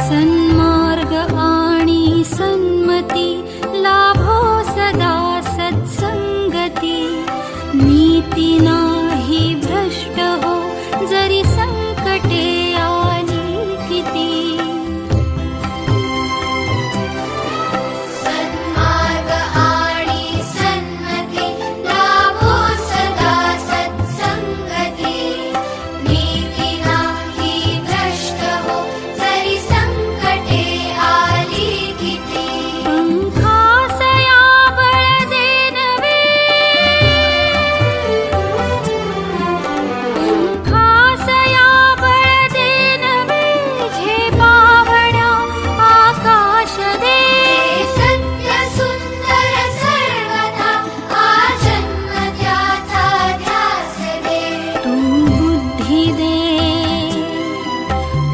सन्मार्ग आणि सन्मती लाभो सदा सत्संगती, नीती नाही भ्रष्ट हो जरी संकटे आली किती. सन्मार्ग आणि सन्मती लाभो सदा सत्संगती, नीती नाही भ्रष्ट हो जरी संकटे आली किती. पंखासया बळ देनवे, पंखासया बळ देनवे, झेपावण्या आकाश दे. सत्य सुंदर सर्वथा आजन्म त्याचा ध्यास दे. तू बुद्धी दे,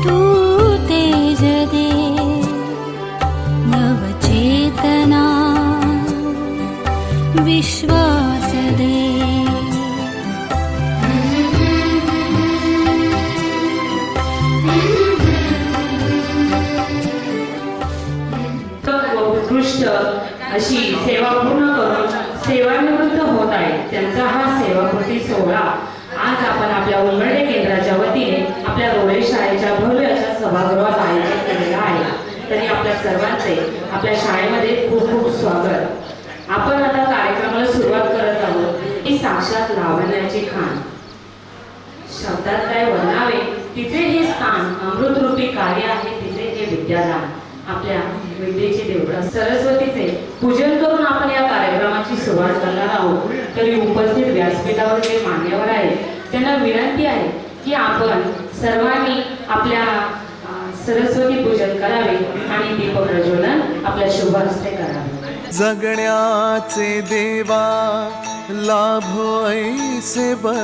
तू तेज दे, नवचेतना विश्वास दे. व उत्कृष्ट अशी सेवा पूर्ण करून सेवानिवृत्त होत आहे त्यांचा हा सेवाकृती सोहळा आज आपण आपल्या उंबरडे केंद्राच्या वतीने आपल्या रोडे शाळेच्या भव्य अशा सभागृहात आयोजित केलेला आहे. तरी आपल्या सर्वांचे आपल्या शाळेमध्ये खूप खूप स्वागत. आपण आता कार्यक्रमाला सुरुवात करत आहोत. ही साक्षात लावण्याची खाण, शब्दात काय वर्णावे तिचे हे स्थान, अमृतरूपी कार्य आहे तिचे हे विद्यादान. आपल्या विद्येचे देवता सरस्वतीचे पूजन करून आपण या कार्यक्रमाची सुरुवात करणार आहोत. तरी उपस्थित व्यासपीठावर जे मान्यवर आहेत त्यांना विनंती आहे की आपण सर्वांनी आपल्या सरस्वती पूजन करावे आणि दीप प्रज्वलन आपल्या शुभ हस्ते करावे. जगण्याचे देवा लाभो ऐसे बळ,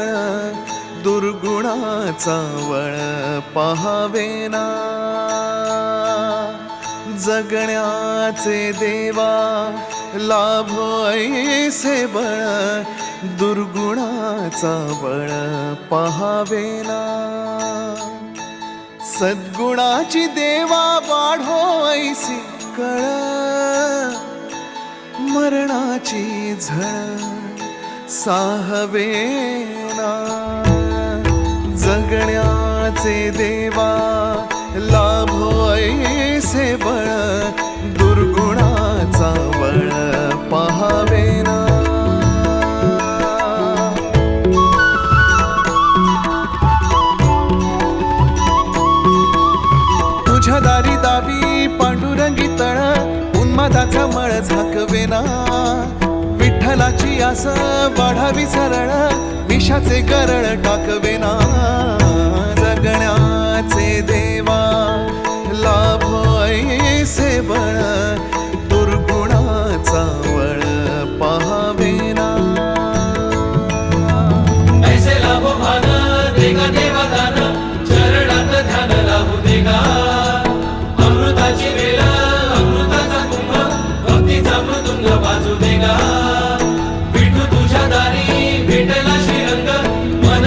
दुर्गुणाचा वळ पहावेना. जगण्याचे देवा लाभो ऐसे बळ, दुर्गुणाचा बळ पहावेना. सद्गुणाची देवा वाढो ऐसी कळ, मरणाची झळ साहवेना. जगण्याचे देवा लाभो ऐसे बळ, दुर्गुणाचा बळ पहावेना. तुझ्या दारी दावी पांडुरंगी तळ, उन्मादाचा मळ झाकवेना. विठ्ठलाची आस वाढावी सरळ, विषाचे गरळ टाकवेना. जगण्याचे देवा लाभो ऐसे बळ, दुर्गुणाचा वळ पहावेना. ऐसे लाभो भान देगा देवा दान, चरणात ध्यान लाभू देगा. अमृताची वेल अमृताचा कुंभ, भक्तीचा मृदुंग वाजू देगा. विठू तुझ्या दारी भेटला श्रीरंग, मन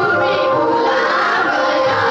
तुम्ही बुलावया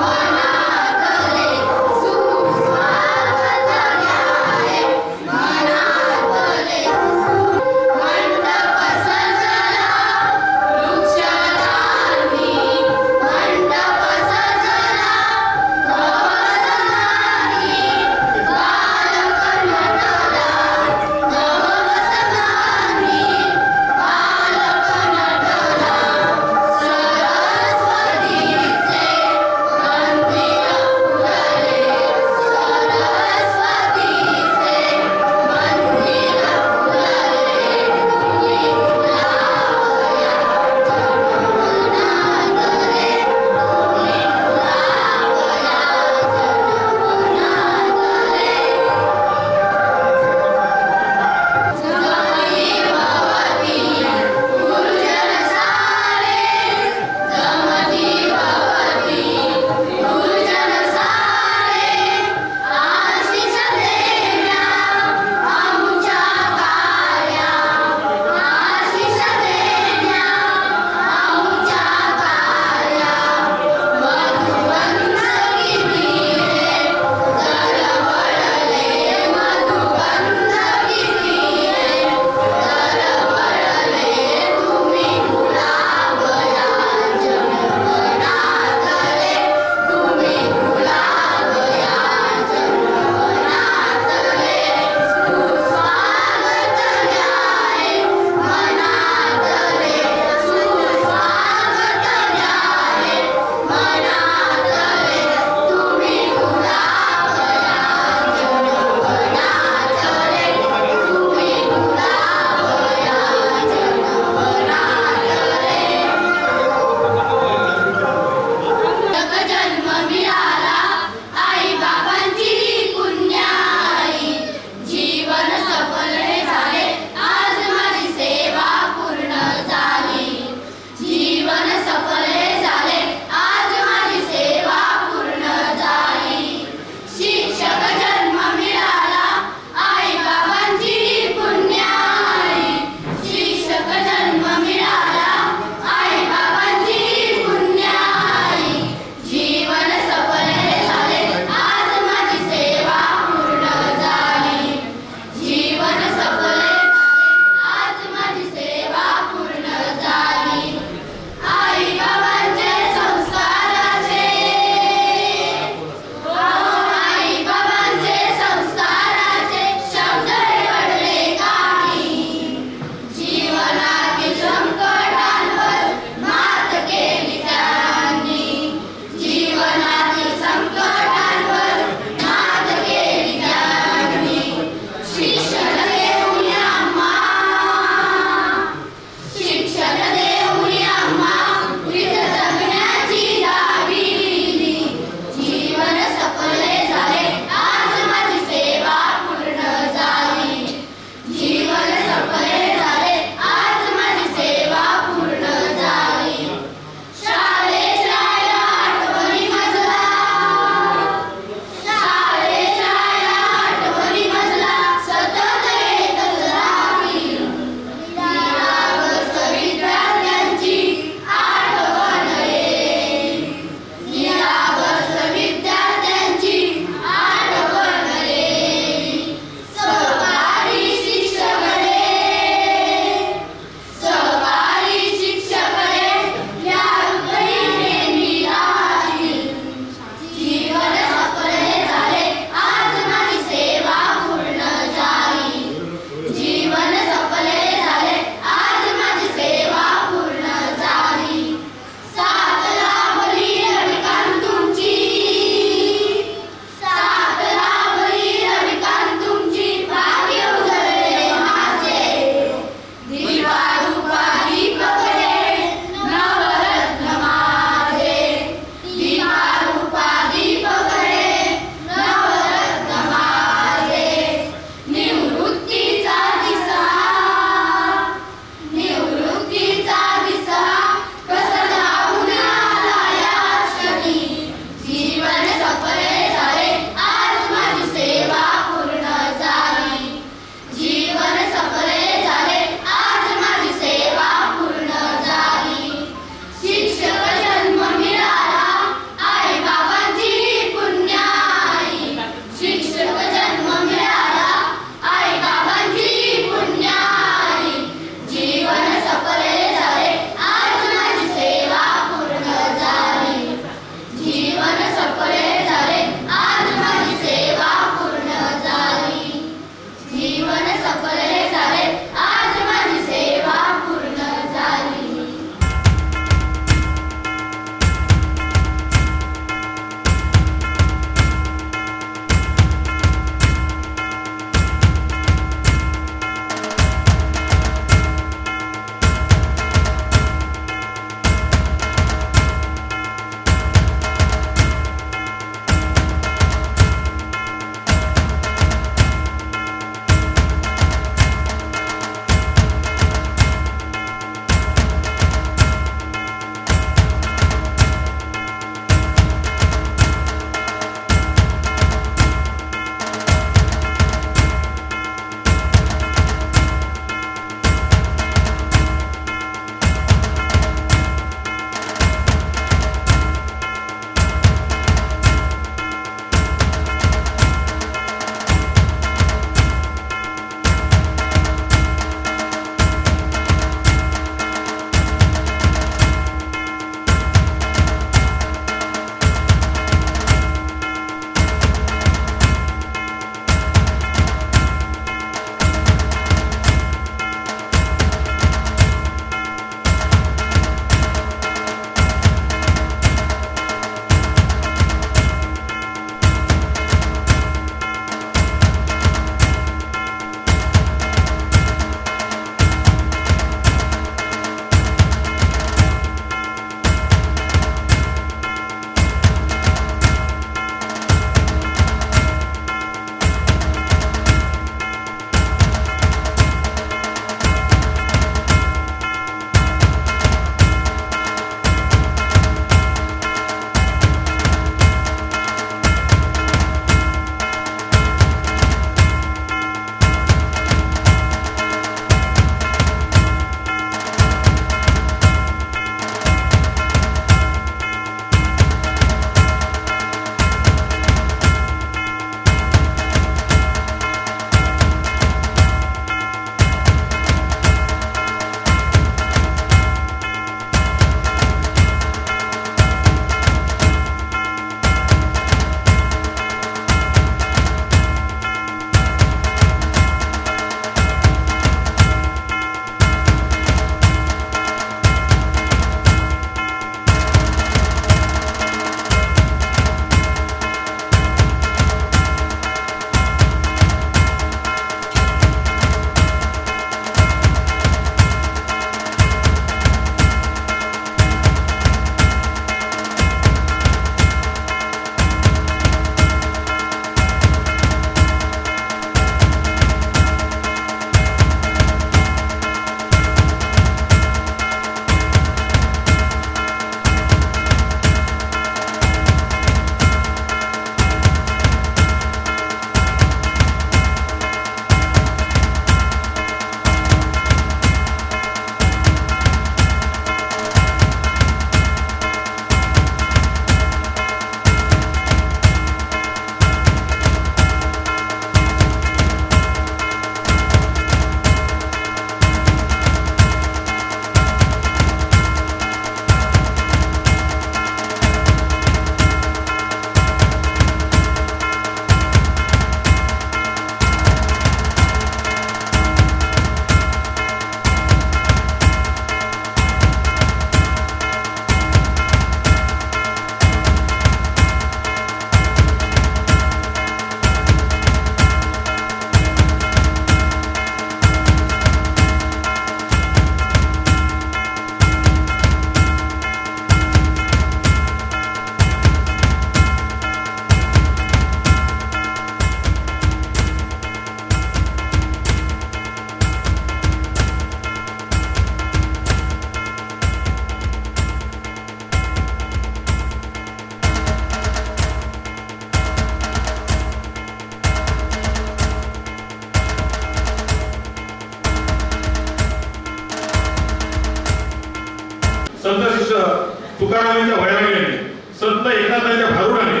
तुकारामांच्या वैराग्याने, संत एकनाथांच्या भारुडाने,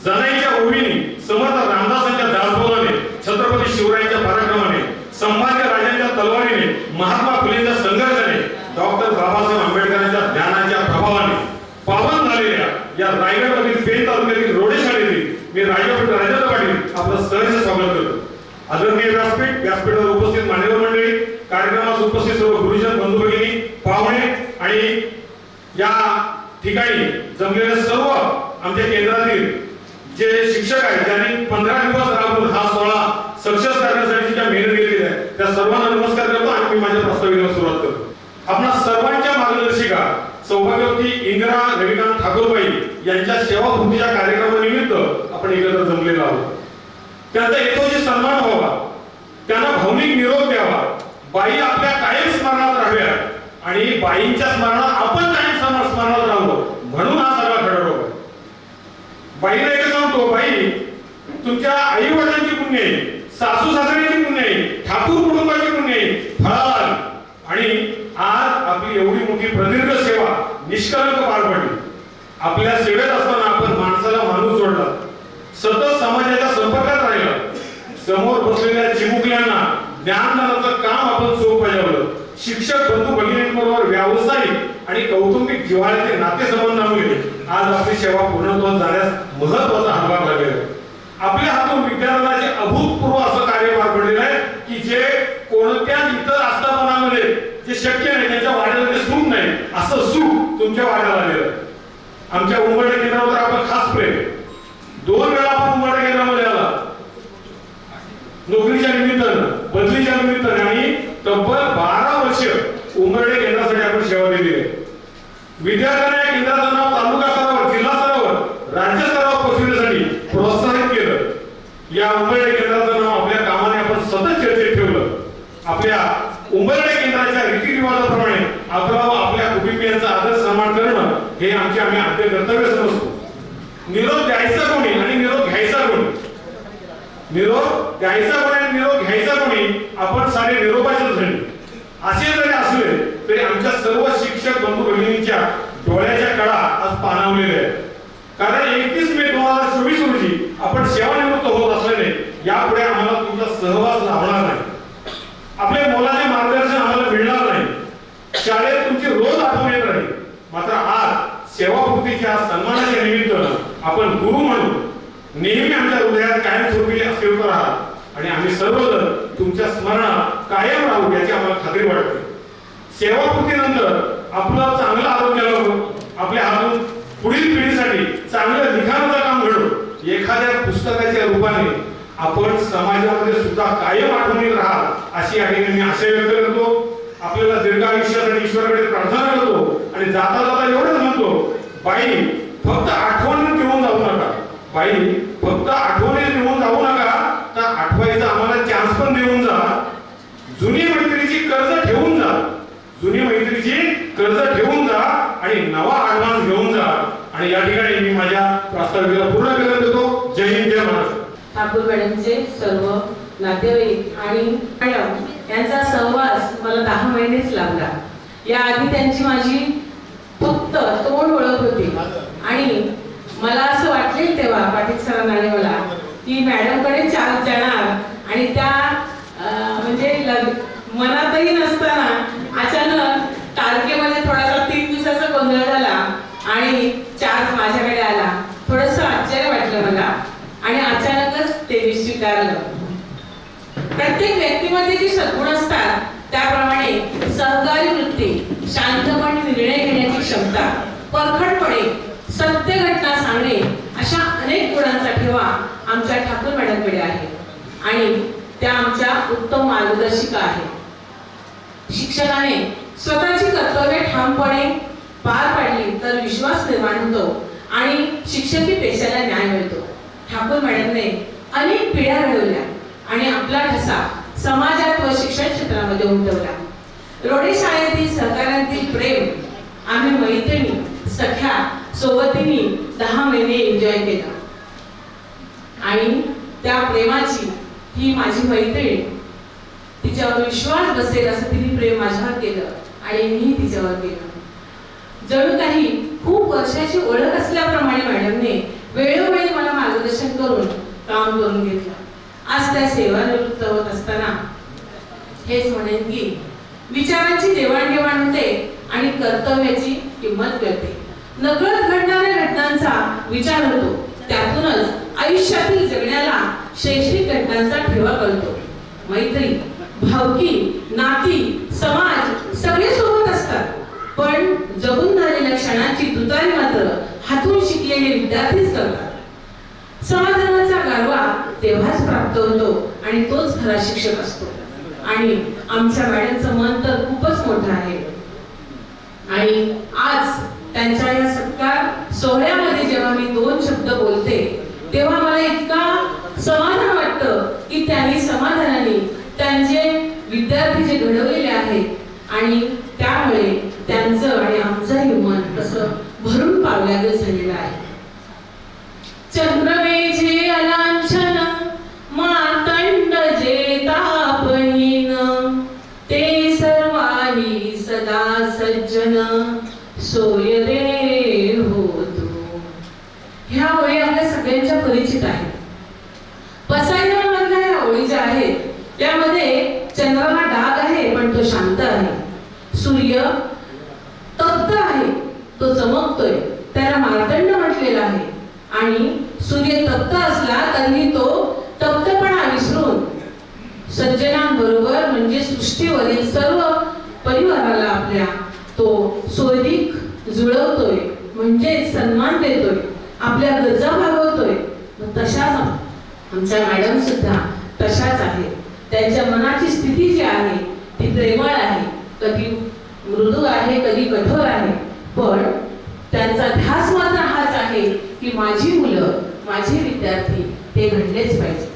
जनाईच्या ओवीने, समर्थ रामदासांच्या दासबोधाने, छत्रपती शिवरायांच्या पराक्रमाने, संभाजी राजांच्या तलवारीने, महात्मा फुलेंच्या संघर्षाने, डॉक्टर बाबासाहेब आंबेडकरांच्या ज्ञानाच्या प्रभावाने पावन झालेल्या या रायगडमधील पेण तालुक्यातील रोडे शाळेतील मी राजेंद्र पाटील आपलं सहर्ष स्वागत करतो. आदरणीय व्यासपीठावर उपस्थित मान्यवर मंडळी, कार्यक्रमास उपस्थित सर्व गुरुजन, बंधू भगिनी, पाहुणे आणि या ठिकाणी जमलेले सर्व आमच्या केंद्रातील जे शिक्षक आहेत ज्यांनी 15 दिवस राबून हा सोहळा सक्सेस करण्यासाठी ज्या मेहनत केलेली आहे त्या सर्वांना नमस्कार करतो आणि मी माझ्या प्रस्ताविकेला सुरुवात करतो. आपणा सर्वांच्या मार्गदर्शिका सौभाग्यवती इंदिरा रविकांत ठाकूरबाई यांच्या सेवापूर्तीच्या कार्यक्रमानिमित्त आपण एकत्र जमलेलो आहोत. त्यांचा यथोचित सन्मान व्हावा, त्यांना भावनिक निरोप द्यावा, बाई आपल्या कायम स्मरणात राहाव्या आणि बाईंच्या स्मरणात आपण कायम स्मरणात राहावं म्हणून हा सगळा खरं आहे. बाईला एक सांगतो, बाई तुमच्या आई वडिलांची पुण्य आहे, सासू सासऱ्यांची पुण्य आहे, ठाकूर कुटुंबाची पुण्य आहे, फळाल आणि आज आपली एवढी मोठी प्रदीर्घ सेवा निष्कलंक पार पडली. आपल्या सेवेत असताना आपण माणसाला माणूस जोडला, सतत समाजाच्या संपर्कात राहिला, समोर बसलेल्या चिमुकल्यांना ज्ञानदानाचं काम आपण चोख बजावलं, शिक्षक बंधू भगिनींबरोबर व्यावसायिक आणि कौटुंबिक जिव्हाळ्याचे नातेसंबंधामुळे आज आपली सेवा पूर्णत्वास जाण्यास महत्वाचा हातभार लागलेला आहे. आपल्या हातून विद्यार्थ्यांचे अभूतपूर्व असं कार्य पार पडलेलं आहे की जे कोणत्याच इतर आस्थापनामध्ये जे शक्य नाही, त्यांच्या वाड्याला ते सुख नाही असं सुख तुमच्या वाड्याला आलेलं आहे. आमच्या उंबरठे केंद्रावर आपण खास प्रेम, 2 वेळा आपण उंबरठे केंद्रामध्ये आला, नोकरीच्या निमित्तानं, बदलीच्या निमित्तानं आणि तब्बल 12 वर्ष उंबरठे केंद्रासाठी आपण सेवा दिली आहे. विद्यार्थ्यांना या केंद्राचं नाव तालुका स्तरावर, जिल्हा स्तरावर, राज्य स्तरावर पोहोचवण्यासाठी प्रोत्साहित केलं. या उंबरठे केंद्राचं नाव आपल्या कामाने आपण सतत चर्चेत ठेवलं. आपल्या उंबरठे केंद्राच्या रीतिरिवाजाप्रमाणे आपल्या कुटुंबियांचा आदर सन्मान करणं हे आम्ही आद्य कर्तव्य समजतो. निरोप द्यायचा कोणी आणि निरोप घ्यायचा कोणी, निरोप द्यायचा कोणी आणि निरोप घ्यायचा कोणी, आपण सारे निरोपाचे धनी. असे जरी असले तरी आमच्या सर्व शिक्षक बंधू भगिनींच्या डोळ्याच्या कडा आज पाणावलेल्या आहेत. कारण 31 मे 2024 रोजी आपण सेवानिवृत्त होत असल्याने यापुढे आम्हाला तुमचा सहवास लाभणार नाही, आपले मोलाचे मार्गदर्शन आम्हाला मिळणार नाही, शाळेत तुमची रोज आठवण येत राहील. मात्र आज सेवापूर्तीच्या सन्मानाच्या निमित्तानं आपण गुरु म्हणून नेहमी आमच्या हृदयात कायमस्वरूपी अस्तित्व राहा आणि आम्ही सर्वजण तुमच्या स्मरणात कायम राहू याची आम्हाला खात्री वाटते. सेवापूर्तीनंतर आपलं चांगलं आरोग्य लाभो, आपल्या हातून पुढील पिढीसाठी चांगलं लिखाणाचं काम घडो, एखाद्या पुस्तकाच्या रूपाने आपण समाजामध्ये सुद्धा कायम आठवणीत राहा अशी या ठिकाणी मी आशय व्यक्त करतो. आपल्याला दीर्घायुष्यासाठी ईश्वराकडे प्रार्थना करतो आणि जाता जाता एवढंच म्हणतो, बाई फक्त आठवण घेऊन जाऊ नका, बाई फक्त आठवणी घेऊन जाऊ नका, तर आठवायचा आम्हाला चान्स पण देऊन जा. जुनी मैत्रीची कर्ज ठेवून जा, जुनी मैत्रीची कर्ज ठेवून जा आणि नवा ऍडव्हान्स घेऊन जा. आणि या ठिकाणी मी माझ्या प्रास्ताविकेला पूर्ण करत देतो. जय हिंद, जय महाराष्ट्र. ठाकूर मॅडमचे सर्व नातेवाईक आणि मॅडम यांचा सहवास मला 10 महिनेच लागला. याआधी त्यांची माझी फक्त तोंड ओळख होती आणि मला असं वाटले तेव्हा पाटील सरांनी मला की मॅडमकडे चार्ज जाणार आणि त्या म्हणजे मनातही नसताना अचानक तारखेमध्ये थोडासा 3 दिवसाचा गोंधळ झाला आणि चार्ज माझ्याकडे आला. थोडंसं आश्चर्य वाटलं मला आणि अचानकच ते स्वीकारलं. प्रत्येक व्यक्तीमध्ये जी सद्गुण असतात त्याप्रमाणे सहकारी वृत्ती, शांतपणे निर्णय घेण्याची क्षमता, परखडपणे सत्य घटना सांगणे अशा अनेक गुणांचा ठेवा आमच्या ठाकूर मॅडमकडे आहे आणि त्या आमच्या उत्तम मार्गदर्शिका आहेत. शिक्षकाने स्वतःची कर्तव्ये ठामपणे पार पाडली तर विश्वास निर्माण होतो आणि शिक्षकी पेशाला न्याय मिळतो. ठाकूर मॅडमने अनेक पिढ्या घडवल्या आणि आपला ठसा समाजात व शिक्षण क्षेत्रामध्ये उमटवला. रोडे शाळेतील सहकाऱ्यांतील प्रेम आम्ही मैत्रिणी, सख्या सोबतीने 10 महिने एन्जॉय केलं आणि त्या प्रेमाची ही माझी मैत्रीण, तिच्यावर विश्वास बसेल असं तिने प्रेम माझ्यावर केलं आणि मीही तिच्यावर केलं. जणू काही खूप वर्षाची ओळख असल्याप्रमाणे मॅडमने वेळोवेळी मला मार्गदर्शन करून काम करून घेतलं. आज त्या सेवानिवृत्त होत असताना हेच म्हणेन की विचारांची देवाणघेवाण होते आणि कर्तव्याची किंमत कळते. नकळत घडणाऱ्या घटनांचा विचार होतो, त्यातूनच आयुष्यातील जगण्याला शैक्षणिक घटनांचा ठेवा कळतो. मैत्री, भावकी, नाती, समाज सगळे सोबत असतात, पण जगून झालेल्या क्षणांची तुतारी मात्र हातून शिकलेले विद्यार्थीच करतात. समाधानाचा गारवा तेव्हाच प्राप्त होतो आणि तोच खरा शिक्षक असतो. आणि आमच्या मॅडमचं मन तर खूपच मोठं आहे. आणि आज त्यांच्या या सत्कार सोहळ्यामध्ये जेव्हा मी 2 शब्द बोलते तेव्हा मला इतका समाधान वाटतं की त्यांनी समाधानाने त्यांचे विद्यार्थी जे घडवलेले आहेत आणि त्यामुळे त्यांचं आणि आमचंही मन कसं भरून पावल्यागत झालेलं आहे. चंद्रवेझे अलांछन मातंड जे तापहीन ते सर्वाही सदा सज्जन सोय रे होतो. ह्या ओळी आपल्या सगळ्यांच्या परिचित आहेत. पसायदामधल्या ह्या ओळी ज्या आहेत त्यामध्ये चंद्राला डाग आहे पण तो शांत आहे. सूर्य तप्त आहे, तो चमकतोय, त्याला मार्तंड म्हटलेलं आहे. आणि सूर्य तप्त असला तरीही तो तप्तपणा विसरून सज्जनांबरोबर म्हणजे सृष्टीवरील सर्व परिवाराला आपल्या तो सोयरीक जुळवतोय, म्हणजे सन्मान देतोय, आपल्या गरजा भागवतोय. तशाच आमच्या मॅडम सुद्धा तशाच आहेत. त्यांच्या मनाची स्थिती जी आहे ती प्रेमळ आहे, कधी मृदू आहे, कधी कठोर आहे, पण त्यांचा ध्यास मात्र हाच आहे की माझी मुलं, माझे विद्यार्थी ते घडलेच पाहिजे.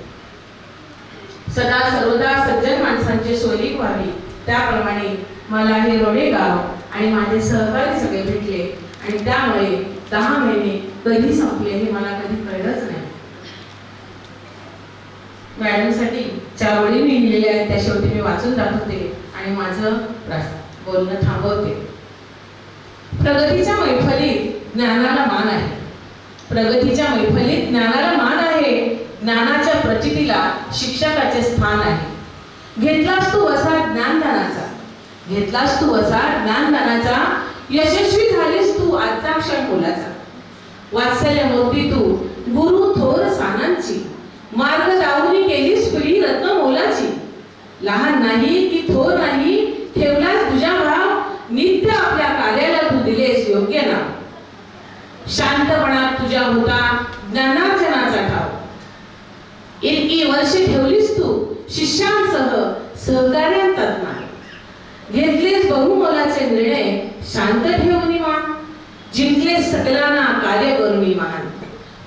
सदा सर्वदा सज्जन माणसांची सोयरीक व्हावी, त्याप्रमाणे मला हे रोडे गाव आणि माझे सहकारी सगळे भेटले आणि त्यामुळे 10 महिने कधी संपले हे मला कधी कळलंच नाही. मॅडमसाठी 4 ओळी मी लिहिलेल्या आहेत, त्या शेवटी मी वाचून दाखवते आणि माझं बोलणं थांबवते. प्रगतीच्या मैफलीत ज्ञानाला मान आहे. प्रगतीच्या मैफलीत ज्ञानाला मान आहे. ज्ञानाच्या प्रचितीला शिक्षकाचे स्थान आहे. घेतलास तू वसा ज्ञानदानाचा, घेतलास तू वसा ज्ञानदानाचा, यशस्वी झालीस तू आजचा क्षण मोलाचा. वात्सल्य मूर्ती तू गुरु थोर सानांची, मार्ग दावणी केलीस पिढी रत्न मोलाची. लहान नाही की थोर नाही, ठेवलास तुझ्या भाव, नित्य आपल्या कार्याला तू दिलेस योग्य नाव. शांतपणात तुझ्या होता ज्ञानार्जनाचा ठाव. इतकी वर्षे ठेवलीस तू शिष्यांसह सहकार्यांतात मान. घेतलेस बहुमोलाचे निर्णय शांत ठेवून मान. जिंकलेस सकलांना कार्य करून मान.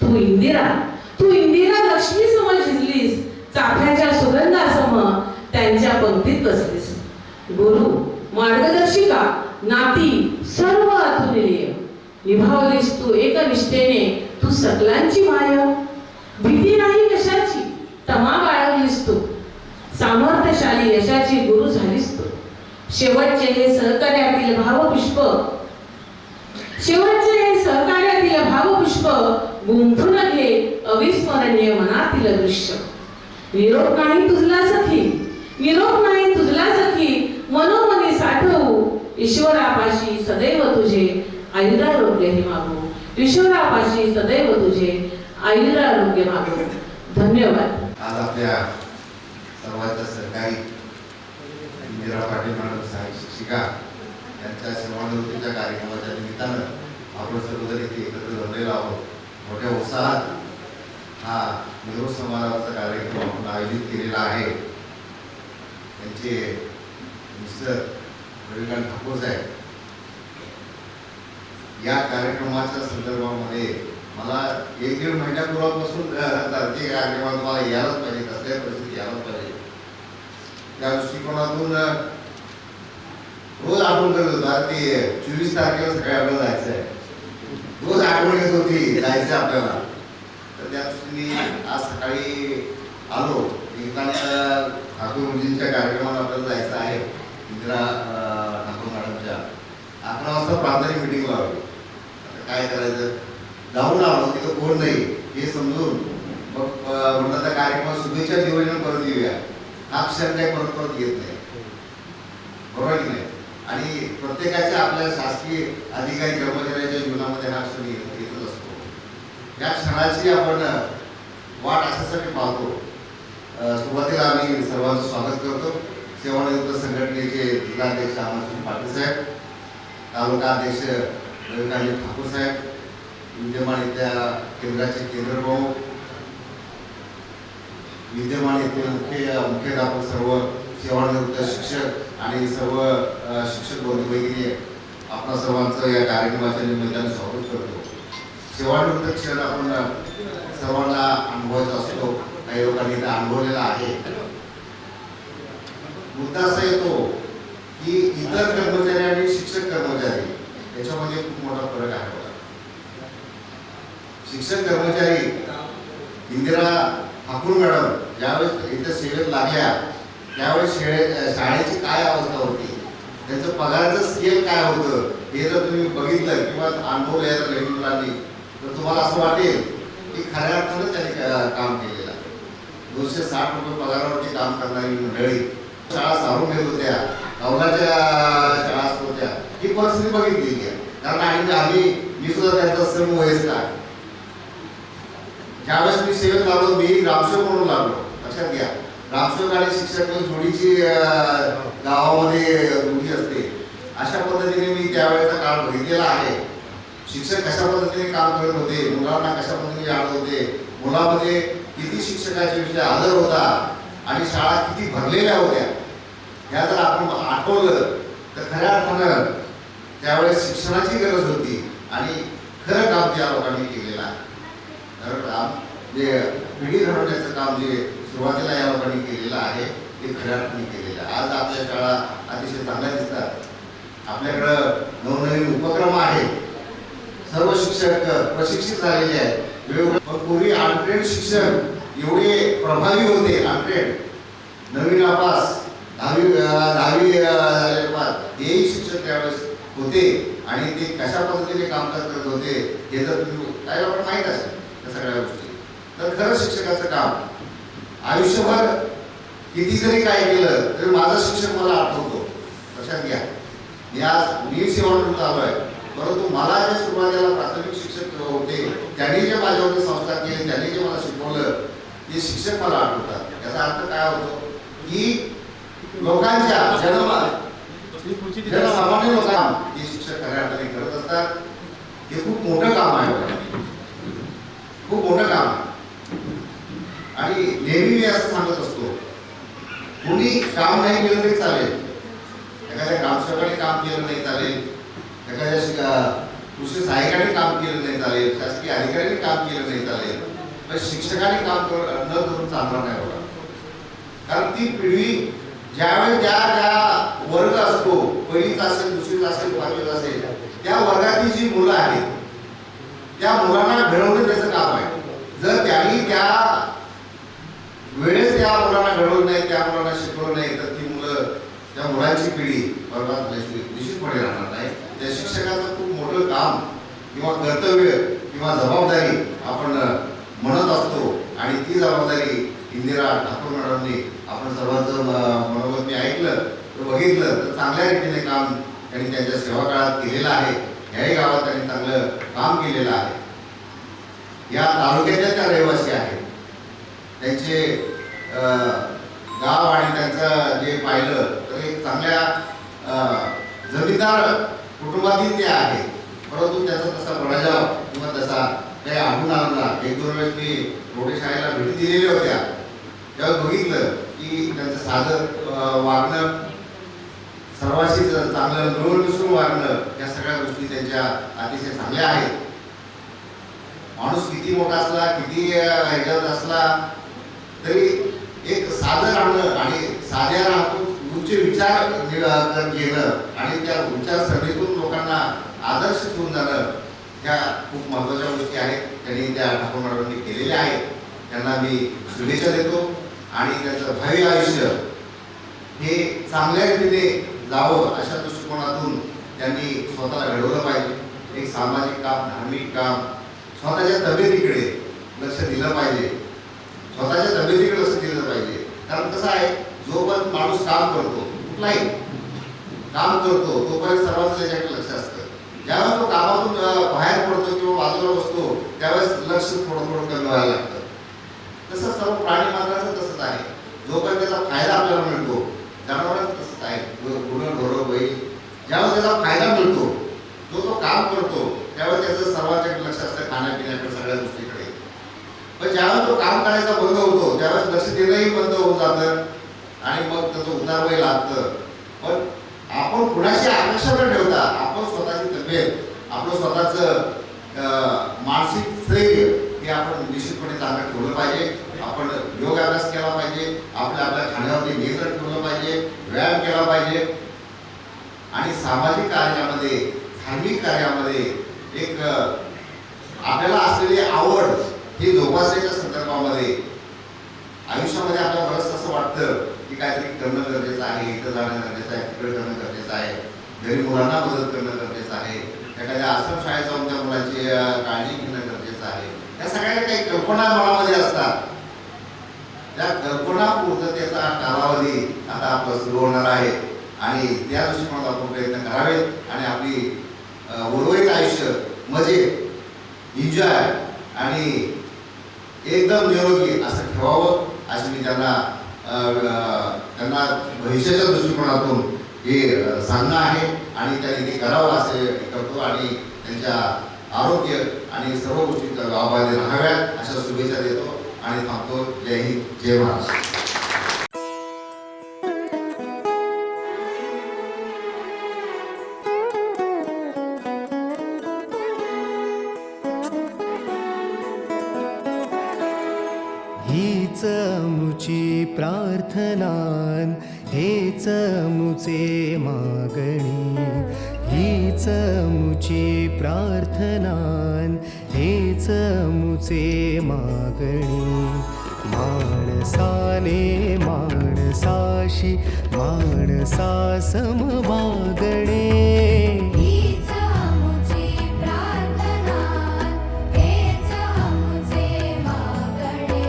तू इंदिरा लक्ष्मी सम झिजलीस, चाफ्याच्या सुगंधासम त्यांच्या पंक्तीत बसलीस. गुरु, मार्गदर्शिका, नाती सर्व अतुलनीय निभावलीस तू एकनिष्ठेने. तू सकलांची माय, भीती नाही कशाची, तमा बाळगलीस तू. सामर्थ्यशाली यशाची गुरु झालीस तू. शेवटचे हे सहकार्यातील भावपुष्प, शेवटचे हे सहकार्यातील भावपुष्प गुंफून घे अविस्मरणीय मनातील दृश्य. निरोप नाही तुझला सखी, निरोप नाही तुझला सखी, मनोमनी साठवू ईश्वरापाशी सदैव तुझे आयुरारोग्य हे मागू. ईश्वरापाशी सदैव तुझे आयुरारोग्य मागू. धन्यवाद. आज आपल्या सर्वांच्या सहकारी इंदिरा पाटील मॅडम सहाय्यक शिक्षिका यांच्या सेवानिवृत्तीच्या कार्यक्रमाच्या निमित्तानं आपण सर्वजण इथे एकत्र जमलेलो आहोत. मोठ्या उत्साहात हा निरोप समारंभाचा कार्यक्रम आपण आयोजित केलेला आहे. त्यांचे मिस्टर रविकांत ठाकूर साहेब या कार्यक्रमाच्या संदर्भामध्ये मला 1-1.5 महिन्यापूर्वापासून ते कार्यक्रमात मला यायलाच पाहिजे, कसल्याही परिस्थिती यायलाच पाहिजे, त्या दृष्टिकोनातून रोज आठवण करत होता. ते 24 तारखेला सकाळी आपल्याला जायचं आहे, रोज आठवण येत होती जायचं आपल्याला. तर त्या दृष्टीने आज सकाळी आलो. ठाकूर मुलींच्या कार्यक्रमाला आपल्याला जायचं आहे, इंदिरा ठाकूर मॅडमच्या. 11 वाजता प्रांताने मिटिंग लावली. आता काय करायचं, जाऊन आलो तिथं कोण नाही हे समजून मग म्हणतात त्या कार्यक्रमात शुभेच्छा नियोजन परत येऊया. हा क्षण काही परत परत येत नाही, बरोबर की नाही. आणि प्रत्येकाच्या आपल्या शासकीय अधिकारी कर्मचाऱ्यांच्या जीवनामध्ये हा क्षण येतच असतो. या क्षणाची आपण वाट अशासाठी पाहतो. सुरुवातीला आम्ही सर्वांचं स्वागत करतो. सेवानिवृत्त संघटनेचे जिल्हाध्यक्ष अमरसिंह पाटील साहेब, तालुका अध्यक्ष रविकांत ठाकूर साहेब, विद्यमान इथल्या केंद्राचे केंद्रप्रमुख, विद्यमान इथले मुख्याध्यापक, सर्व सेवानिवृत्त शिक्षक आणि सर्व शिक्षक बंधू भगिनी, आपणा सर्वांचं या कार्यक्रमाच्या निमित्ताने स्वागत करतो. सेवानिवृत्त क्षण आपण सर्वांना अनुभवायचा असतो, काही लोकांनी इथं अनुभवलेला आहे. मुद्दा असा येतो की इतर कर्मचारी आणि शिक्षक कर्मचारी याच्यामध्ये खूप मोठा फरक आहे. शिक्षक कर्मचारी इंदिरा ठाकूर मॅडम ज्यावेळेस इथं सेवेत लागल्या त्यावेळेस शाळेची काय अवस्था होती, त्यांचं पगाराचं स्केल काय होतं हे जर तुम्ही बघितलं किंवा अनुभवलं या नवीन मुलांनी तर तुम्हाला असं वाटेल की खऱ्या अर्थानं त्यांनी काम केलेलं आहे. 260 रुपये पगारावरती काम करणारी मंडळी शाळा सारून घेत होत्या, कौलाच्या शाळा होत्या. ही परिस्थिती बघितली आहे. कारण मी सुद्धा त्यांचा समवयस्क आहे. ज्यावेळेस मी सेवेत लागलो, मी ग्रामसेवक म्हणून लागलो. लक्षात घ्या, ग्रामसेवक आणि शिक्षक जोडीची गावामध्ये जोडी असते. अशा पद्धतीने मी त्यावेळेचा काळ बघितलेला आहे. शिक्षक कशा पद्धतीने काम करत होते, मुलांना कशा पद्धतीने आणत होते, मुलामध्ये किती शिक्षकाच्या विषयी आदर होता आणि शाळा किती भरलेल्या होत्या. ह्या जर आपण आठवलं तर खऱ्या अर्थानं त्यावेळेस शिक्षणाची गरज होती आणि खरं काम त्या लोकांनी केलेलं आहे. खरं काम जे पिढी घडवण्याचं काम जे सुरुवातीला या लोकांनी केलेलं आहे ते खऱ्या अर्थाने केलेलं आहे. आज आपल्या शाळा अतिशय चांगल्या दिसतात. आपल्याकडं नवनवीन उपक्रम आहेत. सर्व शिक्षक प्रशिक्षित झालेले आहेत. पण पूर्वी अनट्रेड शिक्षक एवढे प्रभावी होते. अनट्रेड नवीन नापास 10वी झालेले पास हेही शिक्षक त्यावेळेस होते आणि ते कशा पद्धतीने कामकाज करत होते हे जर तुम्ही काय लोकांना माहीत असेल त्या सगळ्या गोष्टी, तर खरं शिक्षकाचं काम आयुष्यभर किती जरी काय केलं तरी माझा शिक्षक मला आठवतो. लक्षात घ्या, मी सेवानिवृत्त आलो आहे, परंतु मला जे सुरुवातीला प्राथमिक शिक्षक होते त्यांनी जे माझ्यावरती संस्कार केले, त्यांनी जे मला शिकवलं ते शिक्षक मला आठवतात. याचा अर्थ काय होतो की लोकांच्या जनसामान्य लोकांना जे शिक्षक खऱ्या अर्थाने करत असतात हे खूप मोठं काम आहे. खूप मोठं काम आहे. आणि नेहमी मी असं सांगत असतो, कुणी काम नाही केलं तरी चालेल. एखाद्या ग्रामसेवकाने काम केलं नाही चालेल, एखाद्या कृषी सहाय्यकाने काम केलं नाही चालेल, शासकीय अधिकाऱ्यांनी काम केलं नाही चालेल, पण शिक्षकाने काम न करून चालणार नाही बघा. कारण ती पिढी ज्यावेळेस ज्या वर्ग असतो, पहिलीचा असेल, दुसरीचा असेल, पाचवीचा असेल, त्या वर्गातील जी मुलं आहेत त्या मुलांना घडवणं त्याचं काम आहे. जर त्यांनी त्या वेळेस त्या मुलांना घडवलं नाही, त्या मुलांना शिकवलं नाही तर ती मुलं, त्या मुलांची पिढी बरबाद निश्चितपणे राहणार नाही. त्या शिक्षकाचं खूप मोठं काम किंवा कर्तव्य किंवा जबाबदारी आपण म्हणत असतो आणि ती जबाबदारी इंदिरा ठाकूर मॅडमनी आपण सर्वांचं मनोगत मी ऐकलं तर बघितलं तर चांगल्या रीतीने काम त्यांनी त्यांच्या सेवा काळात केलेलं आहे. ह्याही गावात त्यांनी चांगलं काम केलेलं आहे. या तालुक्यातल्या त्या रहिवासी आहेत, त्यांचे गाव आणि त्यांचं जे पाहिलं तर एक चांगल्या जमीनदार कुटुंबातील ते आहेत. परंतु त्याचा तसा बळाजाव किंवा तसा काही आढळून आला. 1-2 वेळेस मी रोडे शाळेला भेटी दिलेल्या होत्या, त्यावेळेस बघितलं की त्यांचं साधं वागणं, सर्वांशी चांगलं मिळून मिसळून वागणं, या सगळ्या गोष्टी त्यांच्या अतिशय चांगल्या आहेत. माणूस किती मोठा असला, किती ह्याच्यात असला तरी एक साधं राहणं आणि साध्या राहून उच्च विचार घेणं आणि त्या विचारसरणीतून लोकांना आदर्श ठेवून जाणं, ह्या खूप महत्त्वाच्या गोष्टी आहेत. त्यांनी त्या ठाकूर मॅडमनी केलेल्या आहेत. त्यांना मी शुभेच्छा देतो आणि त्यांचं भावी आयुष्य हे चांगल्या रीतीने जावं अशा दृष्टिकोनातून त्यांनी स्वतःला घडवलं पाहिजे. एक सामाजिक काम, धार्मिक काम, स्वतःच्या तब्येतीकडे लक्ष दिलं पाहिजे. स्वतःच्या तब्येतीकडे लक्ष दिलं पाहिजे. कारण कसं आहे, जोपर्यंत माणूस काम करतो, कुठलाही काम करतो, तोपर्यंत सर्वांचं त्याच्याकडे लक्ष असतं. ज्यावेळेस तो कामातून बाहेर पडतो किंवा बाजूला बसतो, त्यावेळेस लक्ष थोडं थोडं कमी व्हायला लागतं. तसं सर्व प्राणी मात्राचं तसंच आहे. जोपर्यंत त्याचा फायदा आपल्याला मिळतो, जनावरांचं तसंच आहे. ढोरं बैल, ज्यावेळेस त्याचा फायदा मिळतो, तो काम करतो, त्यावेळेस त्याचं सर्वांच्याकडे लक्ष असतं, खाण्यापिण्याकडे, सगळ्या गोष्टीकडे. पण ज्यावेळेस तो काम करायचा बंद होतो, त्यावेळेस लक्ष देणंही बंद होऊन जातं आणि मग त्याचं उतारवही लागतं. पण आपण कुणाशी अपेक्षा न ठेवता आपण स्वतःची तब्येत, आपलं स्वतःचं मानसिक स्थैर्य हे आपण निश्चितपणे चांगलं ठेवलं पाहिजे. आपण योग अभ्यास केला पाहिजे, आपल्या खाण्यावरती नियंत्रण ठेवलं पाहिजे, व्यायाम केला पाहिजे आणि सामाजिक कार्यामध्ये, धार्मिक कार्यामध्ये एक आपल्याला असलेली आवड ही जोपासण्याच्या संदर्भामध्ये आयुष्यामध्ये आपल्याला बरंच असं वाटतं की काहीतरी करणं गरजेचं आहे, इथं जाणं गरजेचं आहे, तिकडे करणं गरजेचं आहे, घरी मुलांना मदत करणं गरजेचं आहे, एखाद्या आश्रमशाळेत जाऊन त्या मुलांची काळजी घेणं गरजेचं आहे. या सगळ्या काही कल्पना मनामध्ये असतात. त्या कल्पना पूर्ततेचा कालावधी आता आपला सुरू होणार आहे आणि त्या दृष्टिकोनात आपण प्रयत्न करावेत आणि आपली उर्वरित आयुष्य मजेत, एन्जॉय आणि एकदम निरोगी असं ठेवावं अशी मी त्यांना भविष्याच्या दृष्टिकोनातून हे सांगणं आहे आणि त्यांनी ते करावं असे करतो आणि त्यांच्या आरोग्य आणि सर्व गोष्टी आबादी राहाव्यात अशा शुभेच्छा देतो आणि थांबतो. जय हिंद, जय महाराष्ट्र. हीच मुची प्रार्थनान, हेच मुचे मागणी. हीच मुची प्रार्थनान, हेच मुचे मागणी. माणसाने माणसाशी माणसा सम वागणे. हीच मुची प्रार्थना, हेच मुचे मागणे.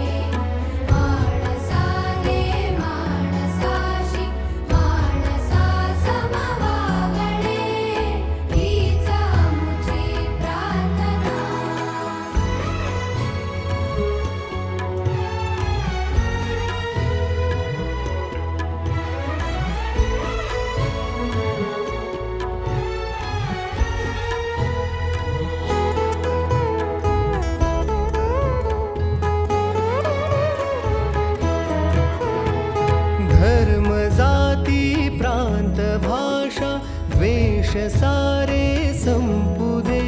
माणसाने माणसाशी माणसा सम वागणे. हीच मुची प्रार्थना. धर्म जाती प्रांत भाषा द्वेष सारे संपू दे.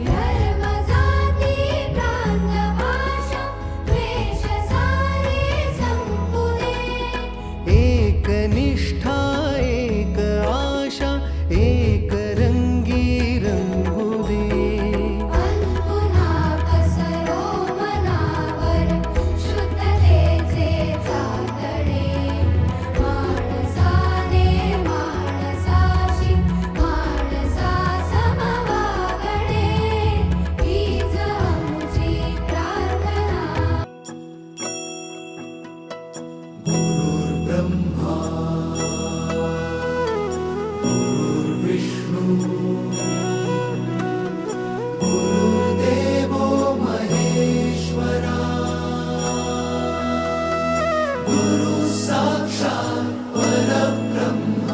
धर्म जाती प्रांत भाषा द्वेष सारे संपू दे. एक निष्ठा एक आशा एक रंगी रंगू दे. पुन्हा पसरो मनावर शुद्धतेचे चांदणे. माणसाने माणसाशी माणसा सम वागणे. हीच मुची प्रार्थना. गुरुदेवो महेश्वरा, गुरु साक्षात् परब्रह्म,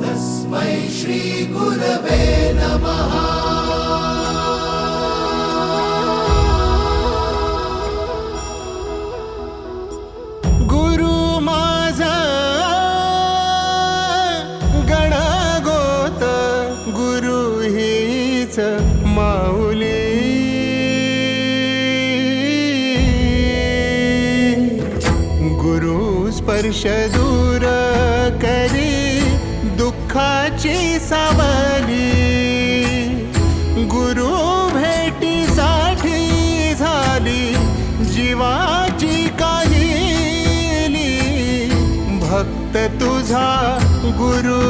तस्मै श्री गुरवे नमः. गुरु माझा गणगोत, गुरु हीच माऊली. गुरु स्पर्श दूर करी दुःखाची सावली. गुरु भेटीसाठी झाली जीवाची काहिली. भक्त तुझा गुरु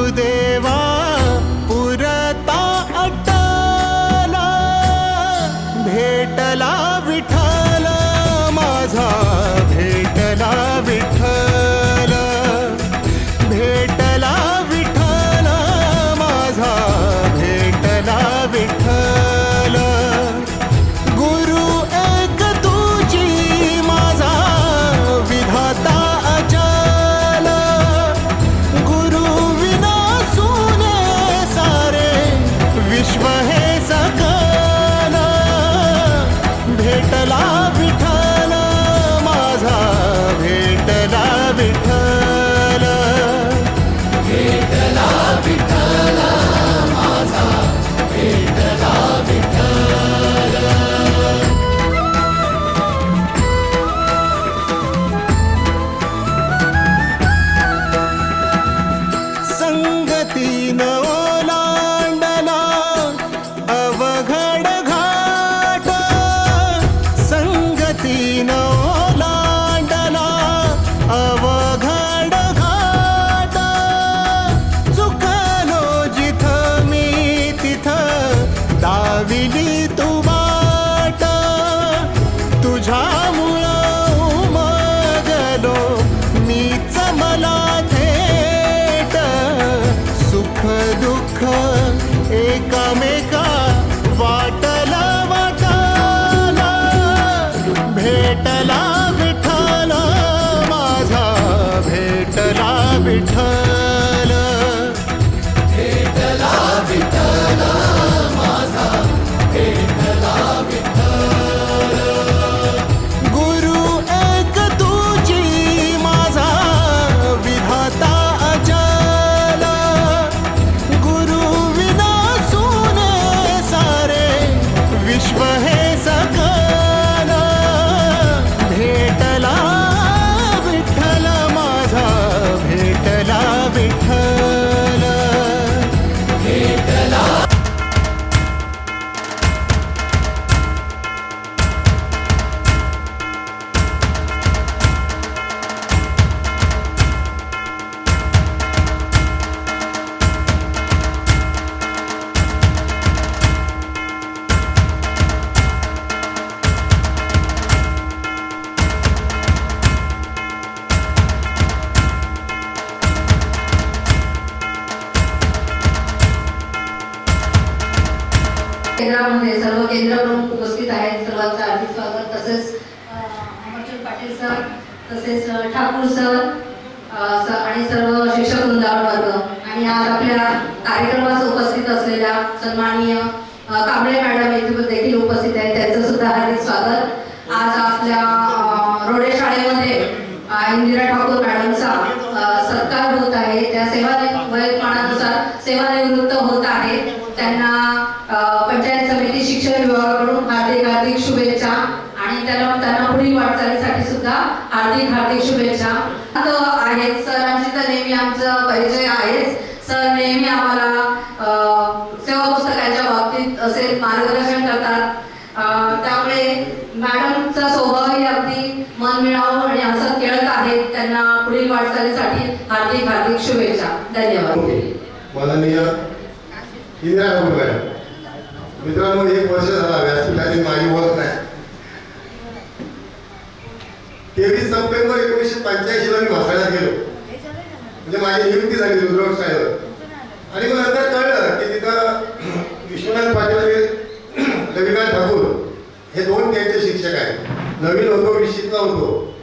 एकामेका वाटला वाटाला भेटला विठ्ठल माझा भेटला विठ्ठल भेटला विठ्ठल माझा भेटला विठ्ठल गुरु एक तुझी माझा विधाता अचल गुरु विना सुने सारे विश्व हे सकल भेटला विठ्ठल माझा भेटला विठ्ठल भेटला केंद्रामध्ये सर्व केंद्र प्रमुख उपस्थित आहेत. सर्वांचं हार्दिक स्वागत. तसेच अमरचंद पाटील सर, तसेच ठाकूर सर आणि सर्व शिक्षक वृंदावन वर्ग आणि आज आपल्या कार्यक्रमास उपस्थित असलेल्या सन्माननीय कांबळे मॅडम इथे देखील उपस्थित आहेत. त्यांचं सुद्धा हार्दिक स्वागत. आज आपल्या रोडे शाळेमध्ये इंदिरा ठाकूर मॅडमचा सत्कार होत आहे. त्या वयोमानानुसार सेवानिवृत्त होत आहेत. त्यांना पंचायत समिती शिक्षण विभागाकडून हार्दिक शुभेच्छा आणि त्यांना पुढील वाटचालीसाठी सुद्धा हार्दिक शुभेच्छा आहेत. सरांची तर नेहमी आमचा परिचय आहेच. सर नेहमी आम्हाला सेवा पुस्तकांच्या बाबतीत असे मार्गदर्शन करतात. त्यामुळे मॅडमचा स्वभावही अगदी मन मिळावं आणि असं खेळत आहेत. त्यांना पुढील वाटचालीसाठी हार्दिक शुभेच्छा. धन्यवाद. माननीय इंदिरा ठाकूर मॅडम, मित्रांनो 1 वर्ष झाला व्यासपीठाची माझी ओळख नाही. 23 सप्टेंबर 1985 ला मी म्हसळ्यात गेलो. म्हणजे माझी नियुक्ती झाली रुद्रवट शाळेवर. आणि मग नंतर कळलं की तिथं विश्वनाथ पाटील रविकांत ठाकूर हे 2 त्यांचे शिक्षक आहेत. नवीन होतो, विशिष्टला होतो.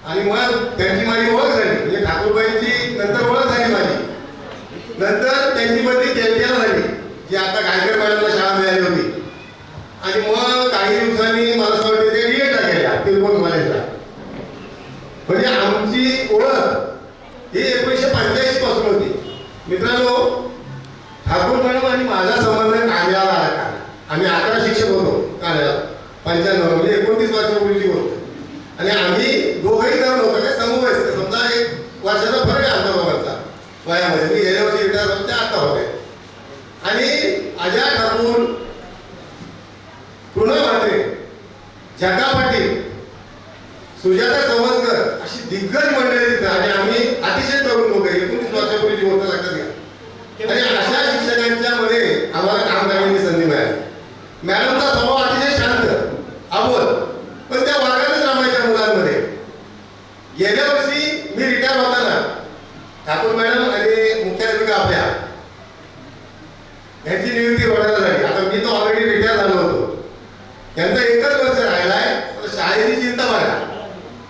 आणि मग त्यांची माझी ओळख झाली. म्हणजे ठाकूरबाईंची नंतर ओळख झाली माझी. नंतर त्यांची बदली केलकेला झाली, जी आता गायकर मॅडमला शाळा मिळाली होती. आणि मग काही दिवसांनी मला असं वाटतं ते डीएडला गेल्या तिरुपती कॉलेजला. म्हणजे आमची ओळख ही 1985 पासून होती. मित्रांनो, ठाकूर मॅडम आणि माझा संबंध कांद्याला आला का. आम्ही 11 शिक्षक होतो कांद्याला 95 म्हणजे 29 वर्षापूर्वीची गोष्ट. आणि आम्ही दोघंही तरुण होतो काय समवयस्क. समजा 1 वर्षाचा फरक आहे आमच्या दोघांचा वयामध्ये. मी गेल्या वर्षी रिटायर झालो, ते आता होते. आणि अजय ठाकूर, कृणा म्हात्रे, जगा पाटील, सुजाता चौहसकर अशी दिग्गज मंडळी तिथं. आणि आम्ही अतिशय तरुण लोक, 19 वर्षापूर्वीची गोष्ट लक्षात घ्या. आणि अशा शिक्षकांच्या मध्ये आम्हाला काम करण्याची संधी मिळाली. मॅडमचा स्वभाव अतिशय शांत, अबोल, पण त्या वर्गातच रमायच्या मुलांमध्ये. गेल्या वर्षी मी रिटायर होताना ठाकूर मॅडम आणि मुख्याध्यापिका आपल्या यांची नियुक्ती रोडाला झाली. आता मी तो ऑलरेडी रिटायर झालो होतो. यांचा 1च वर्ष राहिलाय. शाळेची चिंता बघा.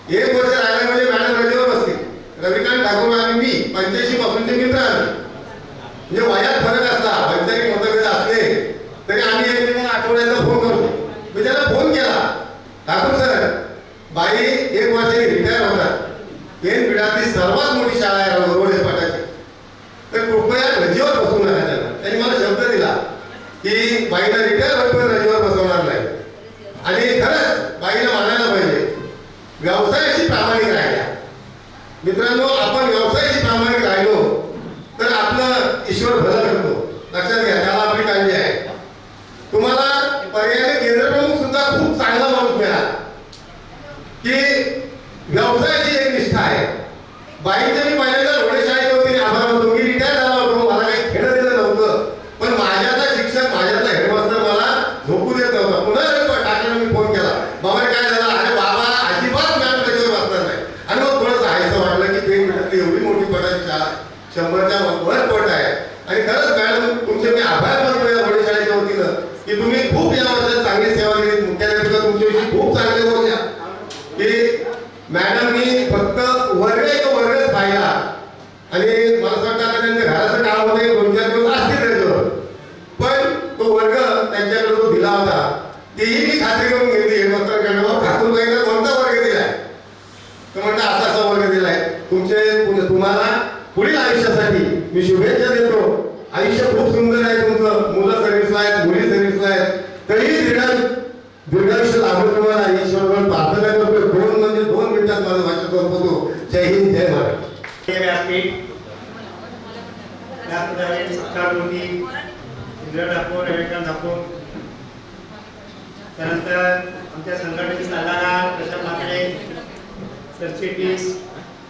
1 वर्ष राहिलाय म्हणजे मॅडम रजेवर बसतील. रविकांत ठाकूर आणि मी 85 पासूनचे मित्र आम्ही. म्हणजे वयात फरक असला, वैचारिक मतभेद असले तरी आम्ही एकमेकांना आठवड्याला फोन करतो. मी त्याला फोन केला, ठाकूर सर, बाई 1 वर्षाने रिटायर होतात. पेन पिढातली सर्वात मोठी शाळा आहे रोडे पाटाची. तर कृपया रजेवर बसवू नका त्यांना. त्यांनी मला शब्द दिला की बाईला रिटायर होईपर्यंत रजेवर बसवणार नाही. आणि खरंच बाईला मानायला पाहिजे, व्यवसायाशी प्रामाणिक राहिल्या. मित्रांनो, आपण व्यवसायाशी प्रामाणिक राहिलो तर आपलं ईश्वर भलं करतो. लक्षात घ्या, त्याला आपली काळजी आहे. तुम्हाला पर्यायी केंद्र प्रमुख सुद्धा खूप चांगला माणूस मिळाला की व्यवसायाची एक निष्ठा आहे. बाईंचं मी पहिल्यांदा रोडे शाळेत होती, आभार होतो. मी रिटायर झाला होतो, मला काही खेळं दिलं नव्हतं. पण माझ्यातला शिक्षक, माझ्यातला हेडमास्टर मला झोपू देत नव्हता. पुन्हा टाकायला मी फोन केला, बाबा काय झालं. अरे बाबा, अजिबात मॅडम त्याच्यावर बसणार नाही. आणि मग थोडंसं हायचं वाटलं की पेन मिळाली एवढी मोठी पटाची शाळा, 100च्या वर पट आहे. आणि खरंच मॅडम तुमचे मी आभार मानतो. चांगली सेवा दिली. मुख्याध्यापिका तुमच्याविषयी खूप चांगले बोलल्या की मॅडमनी फक्त वर्गच पाहिला आणि मला असं वाटतं त्यांच्या घराचं काम होतं 2-4 दिवस असतील त्याच्यावर, पण तो वर्ग त्यांच्याकडे जो दिला होता तेही मी खात्री करून घेतली हेडमास्टरकडे, ठाकूर बाईंना कोणता वर्ग दिलाय तर म्हणता असा वर्ग दिलाय. तुम्हाला पुढील आयुष्यासाठी मी शुभेच्छा देतो. आयुष्य खूप सुंदर आहे तुमचं. मुलं सर्व्हिसला आहेत, मुली सर्व्हिसला आहेत, तरीही दीर्घायुष्य लाभो तुम्हाला. ईश्वरावर प्रार्थना करतो. 2 मिनिटात माझं भाषण संपवतो. जय हिंद, जय महाराष्ट्र. इंदिरा ठाकूर, रविकांत ठाकूर, त्यानंतर आमच्या संघटनेचे सल्लागार प्रशांत म्हात्रे, सरचिटणीस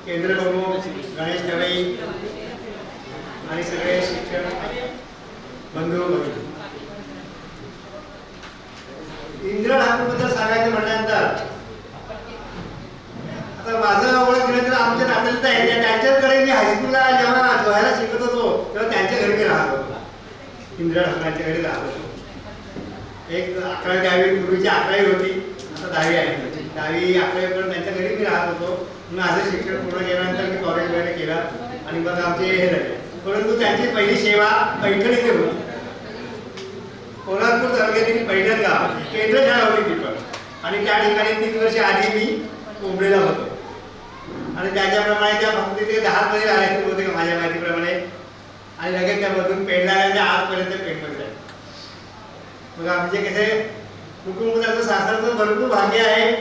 केंद्र प्रमुख गणेश दवई आणि सगळे शिक्षक बंधू भगिनी. इंदिरा ठाकूरबद्दल सांगायचं म्हटल्यानंतर आता माझं ओळख दिलं तर आमच्या नात्यातच आहे. त्यांच्याकडे मी हायस्कूलला जेव्हा जोहायला शिकत होतो तेव्हा त्यांच्या घरी मी राहत होतो. इंदिरा ठाकूरांच्या घरी राहत होतो. एक 11वी पूर्वीची 11वी होती, आता 10वी आहे. 10वी 11वी पर्यंत त्यांच्या घरी मी राहत होतो. माझं शिक्षण पूर्ण केल्यानंतर मी कॉलेज वगैरे केलं आणि मग आमचे हे झाले. परंतु त्यांची पहिली सेवा पैठणीची होती. कोल्हापूर तालुक्यातील पैठण गाव केंद्र शाळा होती ती पण, आणि त्या ठिकाणी 3 वर्ष आधी मी कोंबडीला होतो. आणि त्याच्याप्रमाणे त्या फक्त तिथे 10 मध्ये राहायचे होते का माझ्या माहितीप्रमाणे, आणि लगेच त्यामधून पेडला आजपर्यंत पेडमध्ये आहे. मग आमचे कसे कुटुंब त्याचं सासरचं भरपूर भाग्य आहे.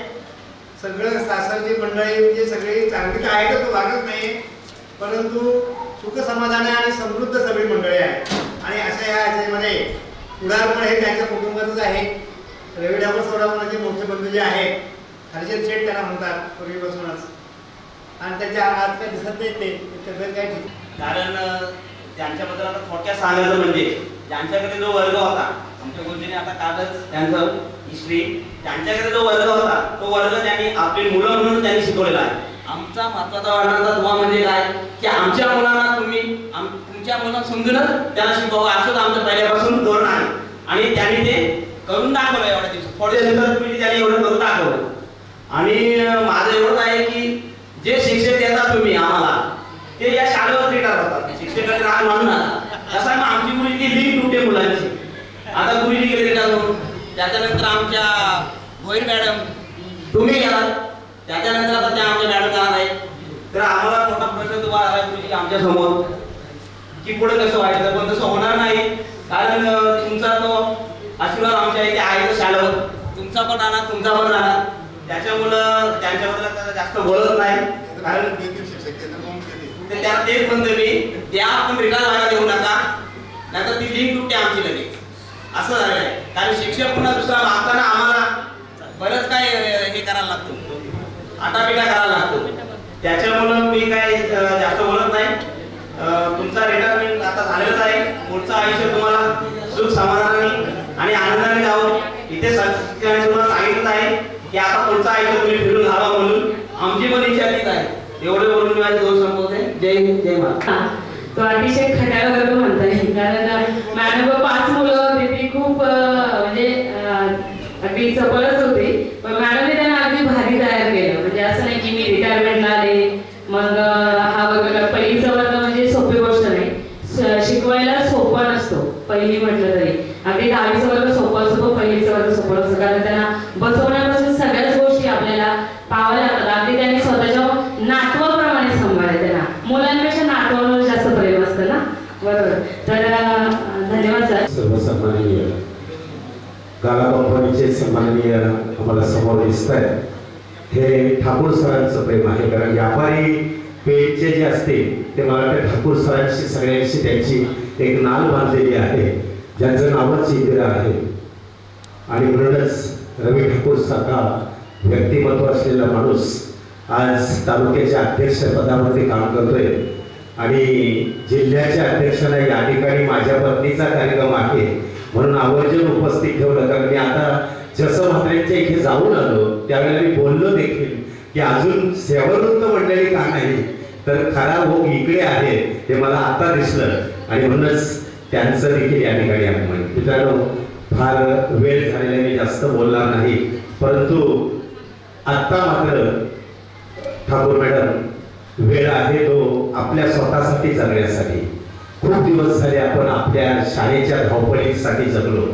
सगळं सासरची मंडळी म्हणजे सगळी चांगली आहे का तो भागत नाही, परंतु सुख समाधान आणि समृद्ध सगळी मंडळी आहे. आणि अशा या ह्याच्यामध्ये पुढारपण हे त्यांच्या कुटुंबातच आहे. रवी ठाकूर सोडापणाचे मोठे बंधू जे आहेत, हर्षद शेठ त्यांना म्हणतात पूर्वीपासूनच, आणि त्यांच्या आज काय दिसत नाही ते तब्येत काय ठीक. कारण त्यांच्याबद्दल आता थोडक्यात सांगायचं म्हणजे ज्यांच्याकडे जो वर्ग होता, आमच्या गुरुजीने आता कालच त्यांचं हिस्ट्री, त्यांच्याकडे जो वर्ग होता तो वर्ग त्यांनी आपली मुलं म्हणून त्यांनी शिकवलेला आहे. आमचा महत्वाचा वाटणारा दुवा म्हणजे काय की आमच्या मुलांना तुम्ही तुमच्या मुलांना समजूनच त्यांना शिकवा, असंच आमचं पहिल्यापासून धोरण आहे. आणि त्यांनी ते करून दाखवलं एवढ्या दिवसात. थोड्या दिवसात तुम्ही त्यांनी एवढं करून दाखवलं. आणि माझं एवढंच आहे की जे शिक्षक देतात तुम्ही आम्हाला ते या शाळेवर रिटायर होतात. शिक्षकांनी राग मानू नका. तसा मग आमची मुलगी लिंक तुटते मुलांची. आता गुरुजी गेले रिटायर होऊन, त्याच्यानंतर आमच्या भोईर मॅडम तुम्ही गेलात, त्याच्यानंतर आता त्या आमच्या मॅडम जाणार आहेत. तर आम्हाला मोठा प्रश्न तुम्हाला आला गुरुजी आमच्या समोर की पुढे कसं व्हायचं, पण तसं होणार नाही. कारण तुमचा तो आशीर्वाद आमच्या इथे आहे शाळेवर, तुमचा पण राहणार, तुमचा पण राहणार. त्याच्यामुळं त्यांच्याबद्दल जास्त बोलत नाही. कारण त्याला तेच म्हणतो मी, त्या आपण रिटायर व्हायला देऊ नका, नाहीतर ती लिंक तुटते आमची लगेच. असं झालेलं आहे. कारण शिक्षक पुन्हा दुसरा मागताना आम्हाला बरंच काय हे करायला लागतो, आटापिटा करायला लागतो. त्याच्यामुळं मी काय जास्त बोलत नाही. तुमचा रिटायरमेंट आता झालेलंच आहे. पुढचं आयुष्य तुम्हाला सुख समाधानाने आणि आनंदाने जावं. इथे शिक्षकांनी तुम्हाला सांगितलं आहे की आता पुढचं आयुष्य तुम्ही फिरून घावा, म्हणून आमची पण इच्छा तीच आहे. एवढे बोलून मी माझे 2 संपवते. जय हिंद, जय महाराष्ट्र. तो अतिशय खट्याळ वर्ग म्हणता येईल. कारण मॅडम 5 मुलं होती, ती खूप म्हणजे अगदी चपलच होती, पण मॅडमने त्यांना अगदी भारी तयार केलं. म्हणजे असं नाही की मी रिटायरमेंटला आले मग हा वर्ग. पहिलीचा वर्ग म्हणजे सोपी गोष्ट नाही, शिकवायला सोपा नसतो. पहिली म्हटलं तरी अगदी 10वीचा वर्ग सोपा असतो, पहिलीचा वर्ग सोपा असतो. कारण त्यांना बसवण्यापासून सगळ्याच गोष्टी आपल्याला पाहाव्या लागतात. अगदी त्यांनी स्वतःच्या नातवाप्रमाणे सांभाळले. त्यांना मुलांपेक्षा नातवांवर जास्त प्रेम असतं ना, बरोबर. तर धन्यवाद सर. सर्वसन्माननीय गाला कंपनीचे सन्माननीय आम्हाला समोर दिसत आहेत, हे ठाकूर सरांचं प्रेम आहे. कारण व्यापारी पेठचे जे असतील ते मला वाटतं ठाकूर सरांशी सगळ्यांशी त्यांची एक नाल बांधलेली आहे, ज्यांचं नावच इंदिरा आहे. आणि म्हणूनच रवी ठाकूर सारखा व्यक्तिमत्व असलेला माणूस आज तालुक्याच्या अध्यक्षपदामध्ये काम करतोय. आणि जिल्ह्याच्या अध्यक्षाला या ठिकाणी माझ्या पत्नीचा कार्यक्रम आहे म्हणून आवर्जून उपस्थित ठेवलं. कारण मी आता जसं म्हात्रेंच्या इथे जाऊन आलो त्यावेळेला मी बोललो देखील की अजून सेवावृत्त मंडळी का नाही, तर खरा भोग इकडे आहे ते मला आता दिसलं. आणि म्हणूनच त्यांचं देखील या ठिकाणी आगमन. मित्रांनो, फार वेळ झालेला मी जास्त बोलणार नाही, परंतु आत्ता मात्र ठाकूर मॅडम वेळ आहे तो आपल्या स्वतःसाठी जगण्यासाठी. खूप दिवस झाले आपण आपल्या शाळेच्या धावपळीसाठी जगलो.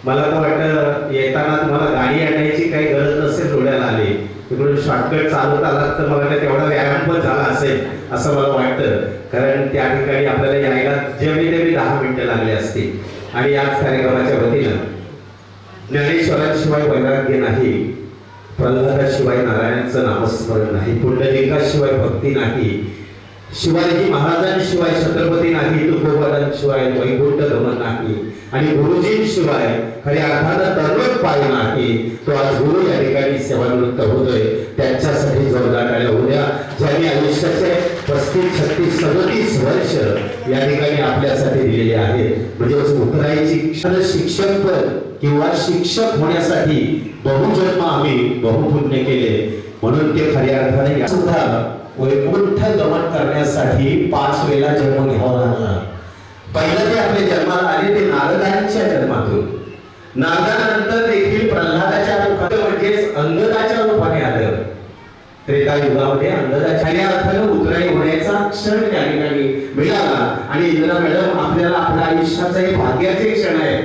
मला तर वाटतं येताना तुम्हाला गाडी आणायची काही गरज नसेल, डोळ्याला आले तिकडून शॉर्टकट चालवत आलात तर मला तेवढा व्यायाम पण झाला असेल असं मला वाटतं. कारण त्या ठिकाणी आपल्याला यायला जेवी 10 मिनिटं लागले असतील. आणि याच कार्यक्रमाच्या वतीनं ज्ञानेश्वरांशिवाय वैराग्य नाही, प्रल्हादाशिवाय नारायणाचं नामस्मरण नाही, पुंडलिकाशिवाय भक्ती नाही, शिवाजी महाराजांशिवाय छत्रपती नाही, तुकोबारांशिवाय वैकुंठ गमन नाही, आणि गुरुजींशिवाय खऱ्या अर्थानं तरुण पाय नाही. तो आज गुरु या ठिकाणी सेवानिवृत्त होतोय. त्यांच्यासाठी जोरदार टाळ्या होऊ द्या, ज्यांनी आयुष्याचे 35, 36, 37 वर्ष या ठिकाणी आपल्यासाठी दिलेले आहेत. म्हणजे उतरायची शिक्षक पद किंवा शिक्षक होण्यासाठी बहुजन्म आम्ही बहुपुण्य केले, म्हणून ते खऱ्या अर्थाने सुद्धा वैकुंठ गमन करण्यासाठी 5 वेळा जन्म घ्यावा लागला. पहिलं ते आपले जन्माला आले ते नारदांच्या जन्मातून, नारदानंतर देखील प्रल्हादाच्या रूपाने म्हणजेच अंगदाच्या रूपाने आलं. त्रेतायुगामध्ये अंगदाच्या अर्थानं उतराई होण्याचा क्षण त्या ठिकाणी मिळाला. आणि इंदिरा मॅडम आपल्याला आपल्या आयुष्याचा एक भाग्याचे क्षण आहे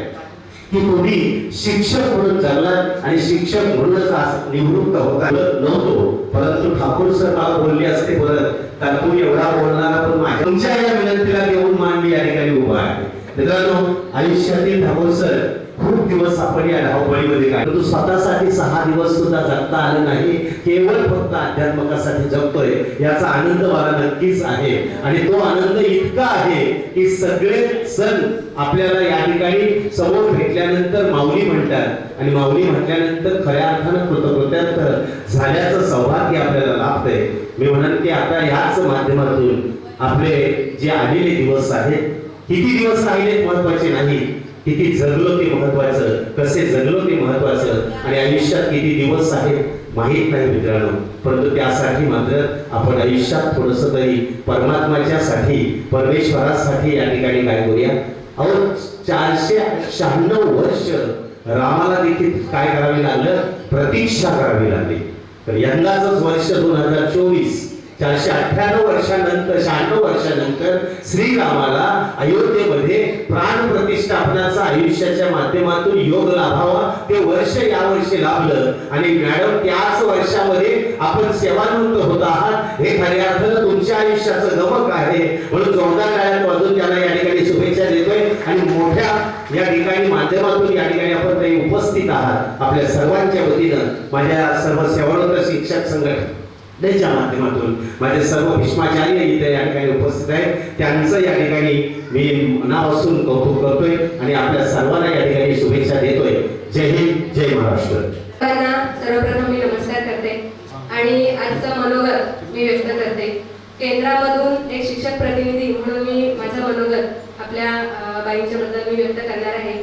की तुम्ही शिक्षक म्हणून जगलात आणि शिक्षक म्हणूनच आज निवृत्त होता नव्हतो, परंतु ठाकूर सर मला बोलले असते परत तर तू एवढा बोलणारा पण माझ्या तुमच्या या विनंतीला देऊन मान मी या ठिकाणी उभा आहे. मित्रांनो, आयुष्यातील ठाकूर सर खूप दिवस आपण या धावपळीमध्ये काय परंतु स्वतःसाठी 6 दिवस सुद्धा जगता आलं नाही, केवळ फक्त अध्यात्मकासाठी जगतोय याचा आनंद मला नक्कीच आहे. आणि तो आनंद इतका आहे की सगळे सण आपल्याला या ठिकाणी समोर भेटल्यानंतर माऊली म्हणतात आणि माऊली म्हटल्यानंतर खऱ्या अर्थानं कृतकृत्यात झाल्याचं सौभाग्य आपल्याला लाभतंय. मी म्हणेन की आता याच माध्यमातून आपले जे आलेले दिवस आहेत, किती दिवस राहिले महत्वाचे नाही, किती जगलो ते महत्वाचं, कसे जगलो ते महत्वाचं, आणि आयुष्यात किती दिवस आहेत माहीत नाही मित्रांनो. परंतु त्यासाठी मात्र आपण आयुष्यात थोडस तरी परमात्माच्या साठी परमेश्वरासाठी या ठिकाणी काय करूया. अहो 496 वर्ष रामाला देखील काय करावे लागलं, प्रतीक्षा करावी लागली. तर यंदाच वर्ष 2024 498 वर्षानंतर 96 वर्षानंतर श्रीरामाला अयोध्येमध्ये प्राण प्रतिष्ठापनाचा आयुष्याच्या माध्यमातून योग लाभावा ते वर्ष या वर्षी लाभलं. आणि मॅडम त्याच वर्षामध्ये आपण सेवानिवृत्त होत आहात, हे खऱ्या अर्थानं तुमच्या आयुष्याचं गमक आहे. म्हणून जोरदार टाळ्या वाजवून त्यांना या ठिकाणी शुभेच्छा देतोय. आणि मोठ्या या ठिकाणी माध्यमातून या ठिकाणी आपण काही उपस्थित आहात आपल्या सर्वांच्या वतीनं माझ्या सर्व सेवानिवृत्त शिक्षक संघटना त्यांच्या माध्यमातून माझे सर्व भीष्माचार्य इथे या ठिकाणी उपस्थित आहेत, त्यांचं या ठिकाणी मी मनापासून कौतुक करतोय आणि आपल्या सर्वांना या ठिकाणी शुभेच्छा देतोय. जय हिंद, जय महाराष्ट्र. सर्वप्रथम मी नमस्कार करते आणि आजचं मनोगत मी व्यक्त करते. केंद्रामधून एक शिक्षक प्रतिनिधी म्हणून मी माझं मनोगत आपल्या बाईंच्या बद्दल मी व्यक्त करणार आहे.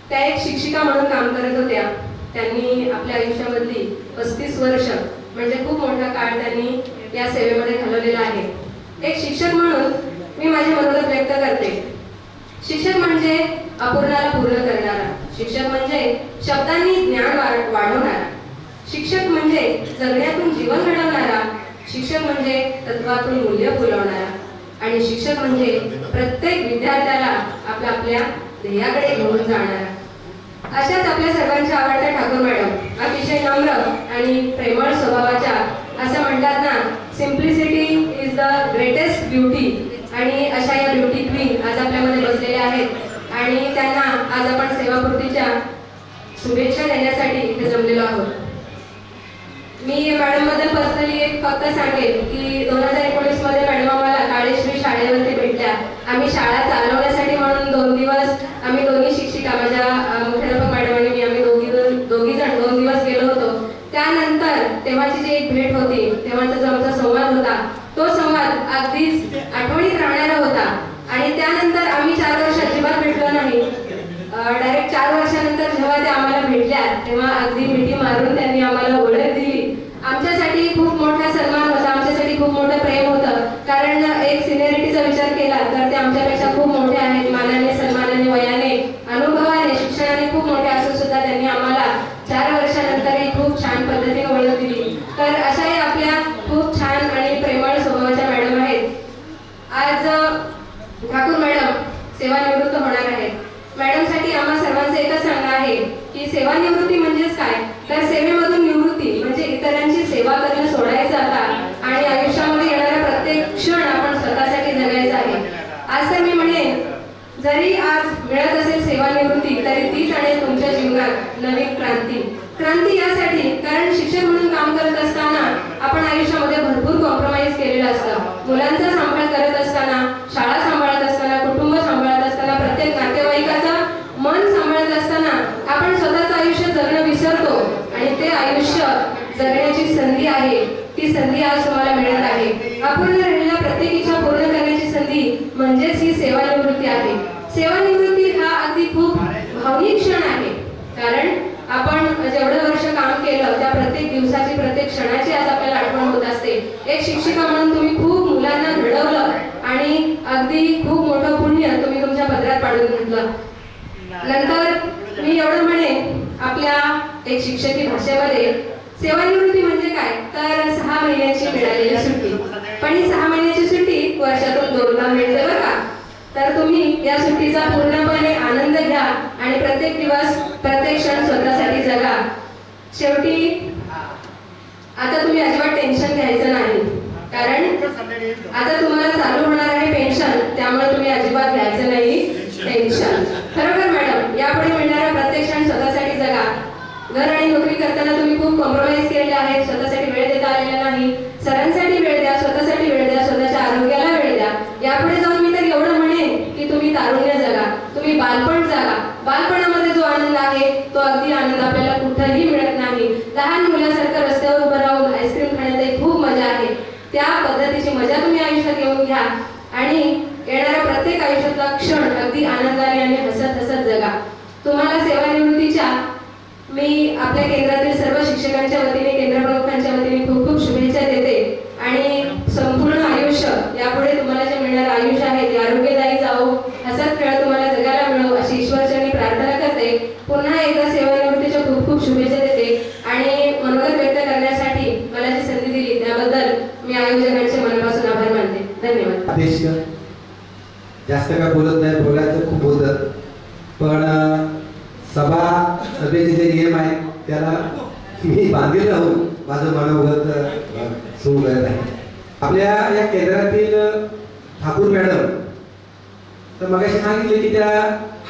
त्या एक शिक्षिका म्हणून काम करत होत्या. त्यांनी आपल्या आयुष्यामधली 35 वर्ष म्हणजे खूप मोठा काळ त्यांनी या सेवेमध्ये घालवलेला आहे. एक शिक्षक म्हणून मी माझे मनोगत व्यक्त करते. शिक्षक म्हणजे अपूर्णाला पूर्ण करणारा, शिक्षक म्हणजे शब्दांनी ज्ञान वाढवणारा, शिक्षक म्हणजे जगण्यातून जीवन घडवणारा, शिक्षक म्हणजे तत्वातून मूल्य फुलवणारा, आणि शिक्षक म्हणजे प्रत्येक विद्यार्थ्याला आपल्या ध्येयाकडे घेऊन जाणारा. अशाच आपल्या सर्वांच्या आवडत्या ठाकूर मॅडम, अतिशय नम्र आणि प्रेमळ स्वभावाच्या, असं म्हणतात ना, simplicity is the greatest beauty. आणि अशा या ब्युटी क्वीन आज आपल्यामध्ये बसलेल्या आहेत आणि त्यांना आज आपण सेवापूर्तीच्या शुभेच्छा देण्यासाठी इथे जमलेलो आहोत. मी मॅडम बद्दल पर्सनली एक फक्त सांगेन की 2019 मध्ये मॅडम आम्हाला काळेश्वरी शाळेवरती भेटल्या. आम्ही शाळा चालवण्यासाठी म्हणून 2 दिवस आम्ही दोन्ही शिक्षिका, माझ्या मुख्याध्यापक मॅडम आणि मी, आम्ही दोघी जण 2 दिवस गेलो होतो. त्यानंतर तेव्हाची जी एक भेट होती, तेव्हाचा जो आमचा संवाद होता, तो संवाद अगदीच आठवणीत राहणारा होता. आणि त्यानंतर आम्ही 4 वर्ष अजिबात भेटलो नाही. डायरेक्ट 4 वर्षानंतर जेव्हा त्या आम्हाला भेटल्या तेव्हा अगदी मिठी मारून त्यांनी आम्हाला ओळख दिली. आमच्यासाठी खूप मोठा सन्मान होता, आमच्यासाठी खूप मोठं प्रेम होतं. कारण एक सिनियरिटीचा विचार केला तर ते आमच्यापेक्षा खूप मोठे आहेत, मानाने, सन्मानाने, वयाने, अनुभवाने, शिक्षणाने आम्हा सर्वांचं एकच सांगणं आहे की सेवानिवृत्ती म्हणजेच काय, तर सेवेमधून निवृत्ती म्हणजे इतरांची सेवा करणं सोडायचं आता आणि आयुष्यामध्ये येणारा प्रत्येक क्षण आपण स्वतःसाठी जगायचा आहे. आज तर मी म्हणेन, जरी आज मिळत असेल सेवानिवृत्ती तरी तीच आणेल तुमच्या जीवनात नवीन क्रांती यासाठी, कारण शिक्षक म्हणून काम करत असताना आपण आयुष्यामध्ये भरपूर कॉम्प्रोमाइज केलेलं असतं. मुलांचा सांभाळ करत असताना, शाळा सांभाळत असताना, कुटुंब सांभाळत असताना, प्रत्येक नातेवाईकाचा मन सांभाळत असताना आपण स्वतःचं आयुष्य जगणं विसरतो आणि ते आयुष्य जगण्याची संधी आहे, ती संधी आज तुम्हाला मिळत आहे. अपूर्ण राहिलेल्या प्रत्येक इच्छा पूर्ण करण्याची संधी म्हणजेच ही सेवानिवृत्ती आहे. सेवानिवृत्ती हा अगदी खूप भावनिक क्षण आहे, कारण आपण जेवढं वर्ष काम केलं त्या प्रत्येक दिवसाची, प्रत्येक क्षणाची आज आपल्याला आठवण होत असते. एक शिक्षिका म्हणून तुम्ही खूप मुलांना घडवलं आणि अगदी खूप मोठं पुण्य तुम्ही तुमच्या पदरात पाडून घेतलं. नंतर मी एवढं म्हणेन, आपल्या एक शिक्षकी भाषेमध्ये सेवानिवृत्ती म्हणजे काय, तर 6 महिन्याची मिळालेली सुट्टी. पण ही 6 महिन्याची सुट्टी वर्षातून 2दा मिळते बरं का. तर तुम्ही या सुट्टीचा पूर्णपणे आनंद घ्या आणि प्रत्येक दिवस, प्रत्येक क्षण स्वतःसाठी जगा. शेवटी आता तुम्ही अजिबात टेन्शन घ्यायचं नाही, कारण आता तुम्हाला चालू होणार आहे पेन्शन, त्यामुळे तुम्ही अजिबात घ्यायचं नाही टेन्शन. खरोखर मॅडम, यापुढे मिळणारा प्रत्येक क्षण स्वतःसाठी जगा. घर आणि नोकरी करताना तुम्ही खूप कॉम्प्रोमाइज केलेले आहे, स्वतःसाठी वेळ देता आलेला नाही. सरांसाठी वेळ द्या, स्वतःसाठी वेळ द्या, स्वतःच्या आरोग्याला वेळ द्या. यापुढे जाऊन मी तर एवढं म्हणेन की तुम्ही तारुण्य जगा, तुम्ही बालपण जगा. बालपणामध्ये जो आनंद आहे तो अगदी आनंद आपल्याला कुठंही मिळत नाही. लहान मुलासारखं रस्त्यावर उभं राहून आईस्क्रीम खाण्यात खूप मजा आहे. त्या पद्धतीची मजा तुम्ही आयुष्यात घेऊन घ्या आणि येणाऱ्या प्रत्येक आयुष्यातला क्षण अगदी आनंदाने आणि हसत हसत जगा. तुम्हाला सेवानिवृत्तीच्या मी आपल्या केंद्रातील सर्व शिक्षकांच्या वतीने, केंद्र प्रमुखांच्या वतीने खूप खूप शुभेच्छा देते आणि संपूर्ण आयुष्य, यापुढे तुम्हाला जे मिळणारं आयुष्य आहे ते आरोग्यदायी जावो, हसत खेळत तुम्हाला जगायला मिळो अशी ईश्वरचरणी प्रार्थना करते. पुन्हा एकदा सेवानिवृत्तीच्या खूप खूप शुभेच्छा देते आणि मनोगत व्यक्त करण्यासाठी मला जी संधी दिली त्याबद्दल मी आयोजकांचे मनापासून आभार मानते. धन्यवाद. जास्त काय बोलत नाही, बोलायचं खूप होतं, पण सभेचे जे नियम आहेत त्याला मी बांधील राहून माझं मनोगत सुरू करत आहे. आपल्या या केंद्रातील ठाकूर मॅडम तर मगाशी सांगितले की त्या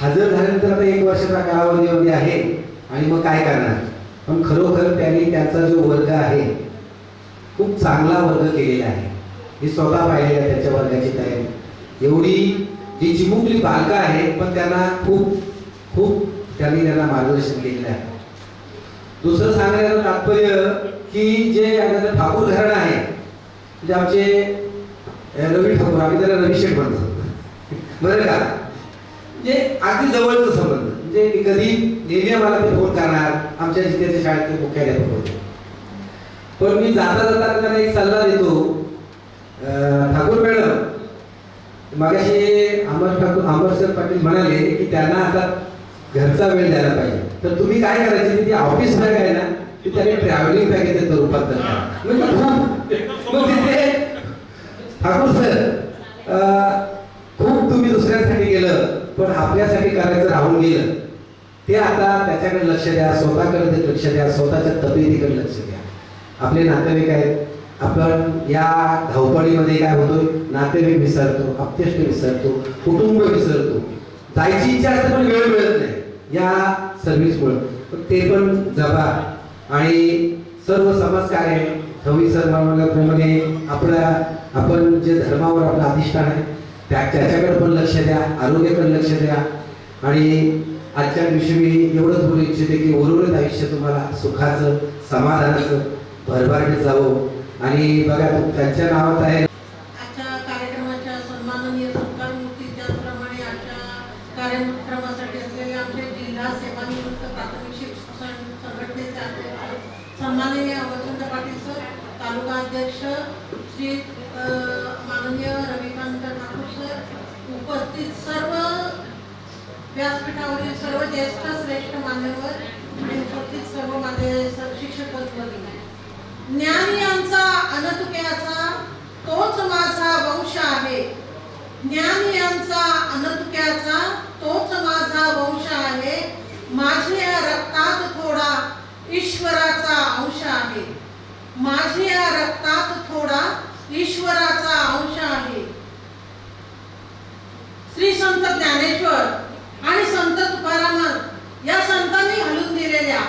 हजर झाल्यानंतर आता 1 वर्षाचा कालावधी आहे आणि मग काय करणार. पण खरोखर त्यांनी त्यांचा जो वर्ग आहे खूप चांगला वर्ग केलेला आहे. मी स्वतः पाहिलेलं आहे त्यांच्या वर्गाची तयारी. एवढी जी चिमुकली बालकं आहेत पण त्यांना खूप खूप त्यांनी त्यांना मार्गदर्शन केलेलं आहे. दुसरं सांगण्याचं तात्पर्य की जे ठाकूर घराणं आहे, म्हणजे आमचे रवी ठाकूर, आम्ही त्याला रवी शेठ म्हणतो बरं का, म्हणजे अगदी जवळचं संबंध. म्हणजे मी कधी नेहमी मला ते फोन करणार, आमच्या जिल्ह्याच्या शाळेत ते मुख्याध्यापक होते. पण मी जाता जाता त्यांना एक सल्ला देतो, ठाकूर मॅडम मागाशी अमर सर पाटील म्हणाले की त्यांना आता घरचा वेळ द्यायला पाहिजे, तर तुम्ही काय करायचे, ती ऑफिस बॅग आहे ना ती त्याने ट्रॅव्हलिंग बॅगेचं रूपांतर करा. मग तिथे ठाकूर सर खूप तुम्ही दुसऱ्यांसाठी केलं पण आपल्यासाठी करायचं राहून गेलं. ते आता त्याच्याकडे लक्ष द्या, स्वतःकडे लक्ष द्या, स्वतःच्या तब्येतीकडे लक्ष द्या. आपले नातेवाईक आहेत, आपण या धावपळीमध्ये काय होतो, नातेवाईक विसरतो, अपतेष्ट विसरतो, कुटुंब विसरतो, जायची इच्छा असते पण वेळ मिळत नाही या सर्व्हिसमुळे. ते पण जपा आणि सर्व समाजकार्य रवी सर म्हणाल्याप्रमाणे आपण जे धर्मावर आपलं अधिष्ठान आहे त्याच्याकडे पण लक्ष द्या, आरोग्याकडे लक्ष द्या. आणि आजच्या दिवशी मी एवढंच बोलू इच्छिते की उर्वरित आयुष्य तुम्हाला सुखाचं, समाधानाचं, भरभराटीत जावं. आणि बघा त्यांच्या नावात आहे आजच्या कार्यक्रमाच्या सन्माननीय सत्कारमूर्ती, त्याचप्रमाणे आजच्या कार्यक्रमासाठी असलेले आमचे जिल्हा सेवानिवृत्त प्राथमिक शिक्षण संघटनेचे अध्यक्ष सन्माननीय अमरचंद्र पाटील सर, तालुका अध्यक्ष श्री माननीय रविकांत ठाकूर सर, उपस्थित सर्व व्यासपीठावरील सर्व ज्येष्ठ श्रेष्ठ मान्यवर आणि उपस्थित सर्व माझे शिक्षक वर्ग, ज्ञान यांचा अनतुक्याचा तोच माझा वंश आहे. ज्ञान यांचा अनतुक्याचा तोच माझा वंश आहे, माझ्या रक्तात थोडा ईश्वराचा अंश आहे, माझ्या रक्तात थोडा ईश्वराचा अंश आहे. श्री संत ज्ञानेश्वर आणि संत तुकाराम या संतांनी घालून दिलेल्या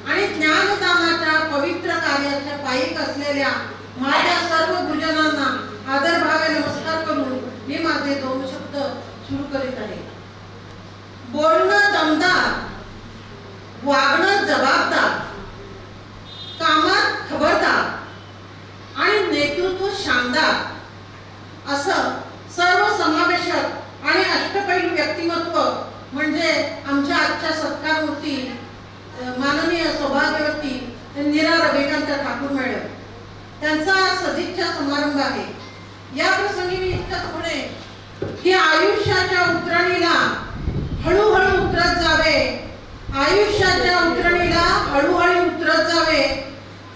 आणि ज्ञानदानाच्या पवित्र कार्याच्या पायीक असलेल्या माझ्या सर्व गुरुजनांना आदरभावे नमस्कार करून मी माझे 2 शब्द सुरू करीत आहे. बोलणं दमदार, वागणं जबाबदार, कामात खबरदार आणि नेतृत्व शानदार असं सर्वसमावेशक आणि अष्टपैलू व्यक्तिमत्व म्हणजे आमच्या आजच्या सत्कारमूर्ती माननीय सौभाग्यवती नीरा रविकांत ठाकूर मॅडम. त्यांचा सदिच्छा समारंभ आहे. या प्रसंगी मी इतकंच म्हणेन की आयुष्याच्या उतरणीला हळूहळू उतरत जावे, आयुष्याच्या उतरणीला हळूहळू उतरत जावे,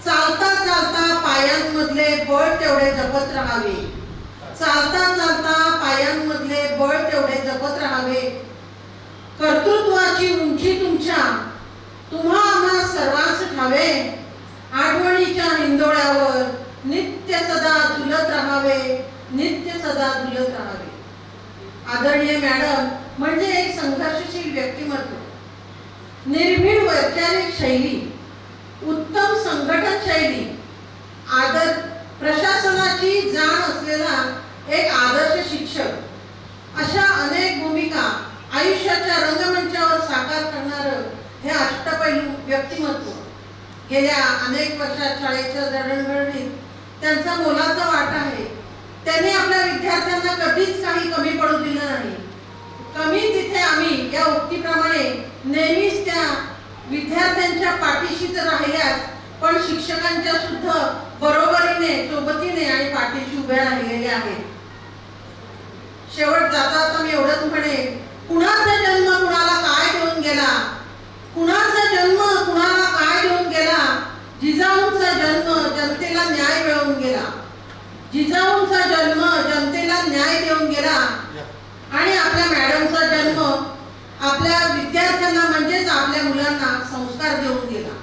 चालता चालता पायांमधले बळ तेवढे जपत राहावे, चालता चालता पायांमधले बळ तेवढे जपत राहावे. कर्तृत्वाची उंची तुम्हा आम्हा सर्वांस ठावे, आठवणीच्या हिंदोळ्यावर नित्य सदा झुलत राहावे, नित्य सदा झुलत राहावे. आदरणीय मॅडम म्हणजे एक संघर्षशील व्यक्तिमत्व, निर्भीड वैचारिक शैली, उत्तम संघटन शैली, आदर प्रशासनाची जाण असलेला एक आदर्श शिक्षक अशा अनेक भूमिका आयुष्याच्या रंगमंचावर साकार करणारं हे अष्टपैलू व्यक्तिमत्व. गेल्या अनेक वर्षात शाळेच्या जडणघडणीत त्यांचा मोलाचा वाटा आहे. त्यांनी आपल्या विद्यार्थ्यांना कधीच काही कमी पडू दिलं नाही. कमी तिथे आम्ही या उक्तीप्रमाणे नेहमीच त्या विद्यार्थ्यांच्या पाठीशी तर राहिल्याच, पण शिक्षकांच्या सुद्धा बरोबरीने, सोबतीने आणि पाठीशी उभ्या राहिलेल्या आहेत. शेवट जाता मी एवढंच म्हणेन, कुणाचा जन्म कुणाला काय देऊन गेला, कुणाचा जन्म कुणाला काय देऊन गेला. जिजाऊंचा जन्म जनतेला न्याय मिळवून गेला, जिजाऊंचा जन्म जनतेला न्याय देऊन गेला आणि आपल्या मॅडमचा जन्म आपल्या विद्यार्थ्यांना म्हणजेच आपल्या मुलांना संस्कार देऊन गेला.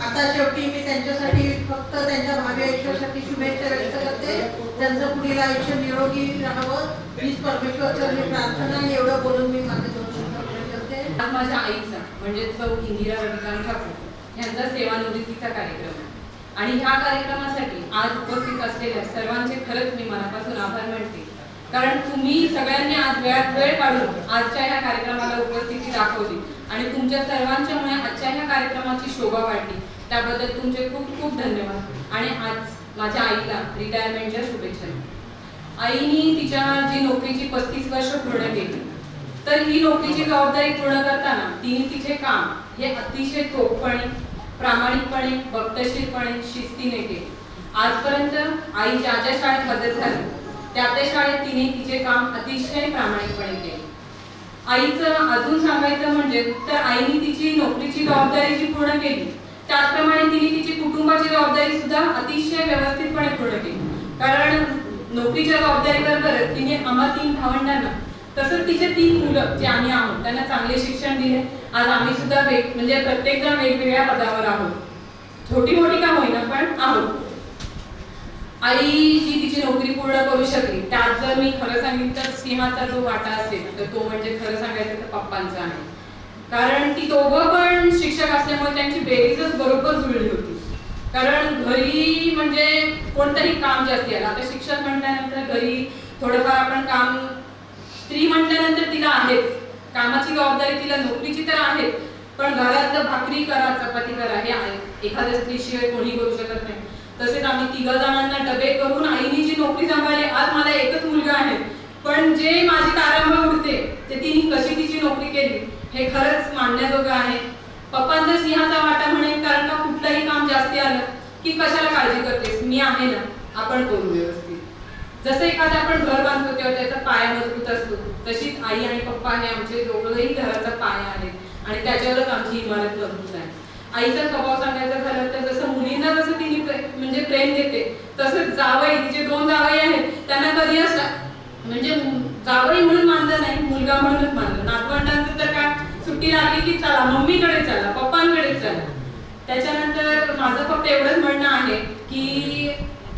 आता शेवटी मी त्यांच्यासाठी फक्त त्यांच्या भावी आयुष्यासाठी शुभेच्छा व्यक्त करते. त्यांचं पुढील आयुष्य निरोगी राहावं हीच परमेश्वरचरणी प्रार्थना आणि एवढं बोलून मी माझे 2 शब्द पूर्ण करते. आज माझ्या आईचा म्हणजे सौ इंदिरा रविकांत ठाकूर यांचा सेवानिवृत्तीचा कार्यक्रम आहे आणि ह्या कार्यक्रमासाठी आज उपस्थित असलेल्या सर्वांचे खरंच मी मनापासून आभार मानते. कारण तुम्ही सगळ्यांनी आज वेळात वेळ काढून आजच्या ह्या कार्यक्रमाला उपस्थिती दाखवली आणि तुमच्या सर्वांच्यामुळे आजच्या ह्या कार्यक्रमाची शोभा वाढली. त्याबद्दल तुमचे खूप खूप धन्यवाद. आणि आज माझ्या आईला रिटायरमेंटच्या शुभेच्छा. आईनी तिच्या जी नोकरीची 35 वर्ष पूर्ण केली, तर ही नोकरीची जबाबदारी पूर्ण करताना तिने तिचे काम हे अतिशय चोखपणे, प्रामाणिकपणे, वक्तशीरपणे, शिस्तीने केले. आजपर्यंत आई ज्या ज्या शाळेत हजर झाली त्या शाळेत तिने तिचे काम अतिशय प्रामाणिकपणे केले. आईचं अजून सांगायचं म्हणजे तर आईने तिची नोकरीची जबाबदारी जी पूर्ण केली त्याचप्रमाणे तिने तिची कुटुंबाची जबाबदारी सुद्धा अतिशय व्यवस्थितपणे पूर्ण केली. कारण नोकरीच्या जबाबदारीबरोबरच तिने आम्हा 3 भावंडांना तसंच तिचे 3 मुलं जे आम्ही आहोत त्यांना चांगले शिक्षण दिले. आज आम्ही सुद्धा म्हणजे प्रत्येक जण वेगवेगळ्या पदावर आहोत, छोटी मोठी का होईना पण आहोत. आई जी तिची नोकरी पूर्ण करू शकली त्यात जर मी खरं सांगितलं तर सिंहाचा जो वाटा असेल तर तो म्हणजे खरं सांगायचं तर पप्पांचा आहे. कारण ती दोघं पण शिक्षक असल्यामुळे त्यांची बेरीजच बरोबर जुळली होती. कारण घरी म्हणजे कोणतंही काम जास्ती आलं, आता शिक्षक म्हटल्यानंतर घरी थोडंफार आपण काम, स्त्री म्हटल्यानंतर तिला आहेच कामाची जबाबदारी, तिला नोकरीची तर आहे, पण घरातलं भाकरी करा, चपाती करा हे आहे एखाद्या स्त्रीशिवाय कोणी करू शकत नाही. तसेच आम्ही 3 जणांना डबे करून आईने जी नोकरी सांभाळली. आज मला एकच मुलगा आहे, पण जे माझी तारांबळ उडते ते तिने कशी तिची नोकरी केली हे खरंच मानण्याजोगं आहे. पप्पांचा सिंहाचा वाटा म्हणेन, कारण का कुठलंही काम जास्ती आलं की कशाला काळजी करतेस, मी आहे ना, आपण करू व्यवस्थित. जसं एखादं आपण घर बांधतो तेव्हा त्याचा पाया मजबूत असतो, तशीच आई आणि पप्पा हे आमचे दोघंही घराचा पाया आहेत आणि त्याच्यावरच आमची इमारत मजबूत आहे. आईचा स्वभाव सांगायचा झालं तर जसं मुलींना जसं तिने प्रेम देते तसंच जावई, तिचे 2 जावई आहेत त्यांना कधी असं म्हणजे जावई म्हणून मानलं नाही, मुलगा म्हणूनच मानलं. नातवंडांचं तर काय, सुट्टी लागली की चला मम्मीकडे चला, पप्पांकडे चला. त्याच्यानंतर माझं फक्त एवढंच म्हणणं आहे की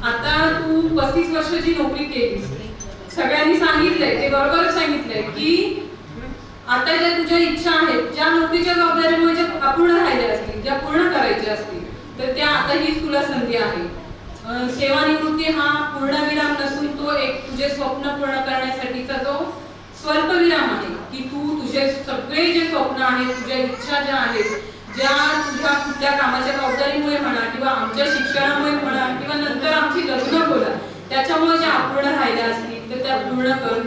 आता तू 35 वर्षाची नोकरी केलीस, सगळ्यांनी सांगितलंय ते बरोबरच सांगितलंय की आता ज्या तुझ्या इच्छा आहेत, ज्या नोकरीच्या जबाबदारीमुळे ज्या अपूर्ण राहिल्या असतील, ज्या पूर्ण करायच्या असतील, तर त्या आता हीच तुला संधी आहे. सेवानिवृत्ती हा पूर्णविराम नसून तो एक तुझे स्वप्न पूर्ण करण्यासाठीचा जो स्वल्पविराम आहे की तू तुझे सगळे जे स्वप्न आहेत, तुझ्या इच्छा ज्या आहेत, ज्या तुझ्या कुठल्या कामाच्या जबाबदारीमुळे म्हणा किंवा आमच्या शिक्षणामुळे म्हणा किंवा नंतर आमची लग्न बोला त्याच्यामुळे ज्या अपूर्ण राहिल्या असतील तर त्या पूर्ण कर.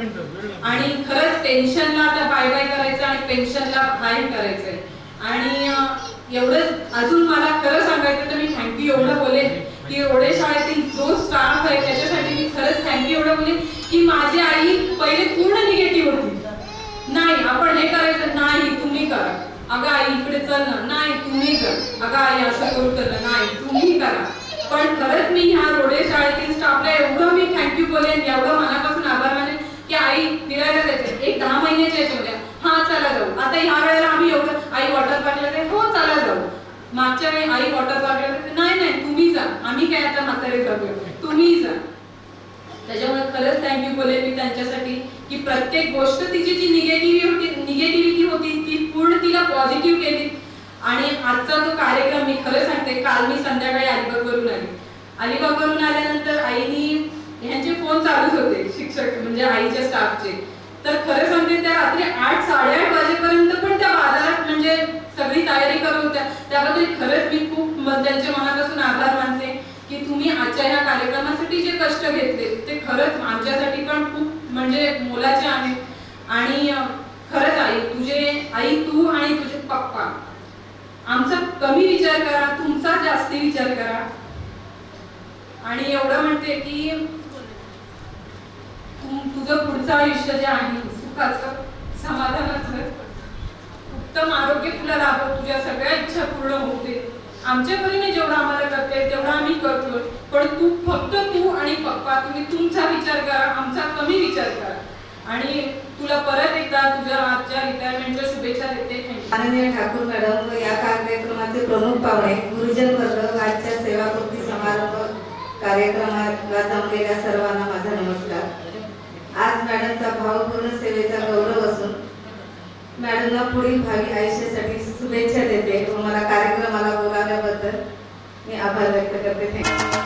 आणि खरंच पेन्शनला आता बाय बाय करायचं आणि पेन्शनला हाय करायचंय. आणि एवढंच अजून मला खरं सांगायचं तर मी थँक्यू एवढं बोलेन की रोडे शाळेतील जो स्टाफ आहे त्याच्यासाठी मी खरंच थँक्यू एवढं बोलेन की माझी आई पहिले पूर्ण निगेटिव्ह होती. नाही आपण हे करायचं नाही, तुम्ही करा. अगं आई इकडे चल ना, नाही तुम्ही कर. अगं आई असं करू कर, नाही तुम्ही करा. पण खरंच मी ह्या रोडे शाळेतील स्टाफला एवढं मी थँक्यू बोलेन, एवढं मनापासून आभार मानेन की आई फिरायला जायचं एक 10 महिन्याच्या याच्यामध्ये, हा चला जाऊ. आता ह्या वेळेला आम्ही एवढं आई वॉटर पार्कला जाईल, हो चला जाऊ. मागच्या वेळी आई वॉटर पार्कला जाते, नाही नाही तुम्ही जा, आम्ही काय आता म्हातारे करतोय, तुम्ही जा. त्याच्यामुळे खरंच थँक्यू बोलेन मी त्यांच्यासाठी की प्रत्येक गोष्ट तिची जी निगेटिव्हिटी होती ती पूर्ण तिला पॉझिटिव्ह केली. आणि आजचा जो कार्यक्रम मी खरं सांगते, काल मी संध्याकाळी अलिबागवरून आली. अलिबागवरून आल्यानंतर आईनी ह्यांचे फोन चालूच होते, शिक्षक म्हणजे आईच्या स्टाफचे. तर खरं सांगते त्या रात्री 8, 8:30 वाजेपर्यंत पण त्या बाजारात म्हणजे सगळी तयारी करत होत्या. त्याबद्दल खरंच मी खूप त्यांच्या मनापासून आभार मानते की तुम्ही आजच्या ह्या कार्यक्रमासाठी जे कष्ट घेतले ते खरंच आमच्यासाठी पण खूप म्हणजे मोलाचे आहेत. आणि खरंच आई तू आणि तुझे पप्पा आमचा कमी विचार करा, तुमचा जास्ती विचार करा. आणि एवढं म्हणते की तुझं पुढचं आयुष्य जे आहे सुखाचं, समाधानाचं, उत्तम आरोग्य तुला लाभो, तुझ्या सगळ्या इच्छा पूर्ण होते. आमच्या परीने जेवढं आम्हाला करते तेवढं आम्ही करतो. पण फक्त तू आणि पप्पा तुम्ही तुमचा विचार करा, आमचा कमी विचार करा. आणि तुला परत एकदा तुझ्या आजच्या रिटायरमेंटच्या शुभेच्छा देते. माननीय ठाकूर मॅडम व या कार्यक्रमाचे प्रमुख पाहुणे, गुरुजन वर्ग, आजच्या सेवापूर्ती समारंभ कार्यक्रमाला जमलेल्या सर्वांना माझा नमस्कार. आज मॅडमचा भावपूर्ण सेवेचा गौरव असून मॅडमला पुढील भावी आयुष्यासाठी शुभेच्छा देते व मला कार्यक्रमाला बोलावल्याबद्दल मी आभार व्यक्त करते. थँक्यू.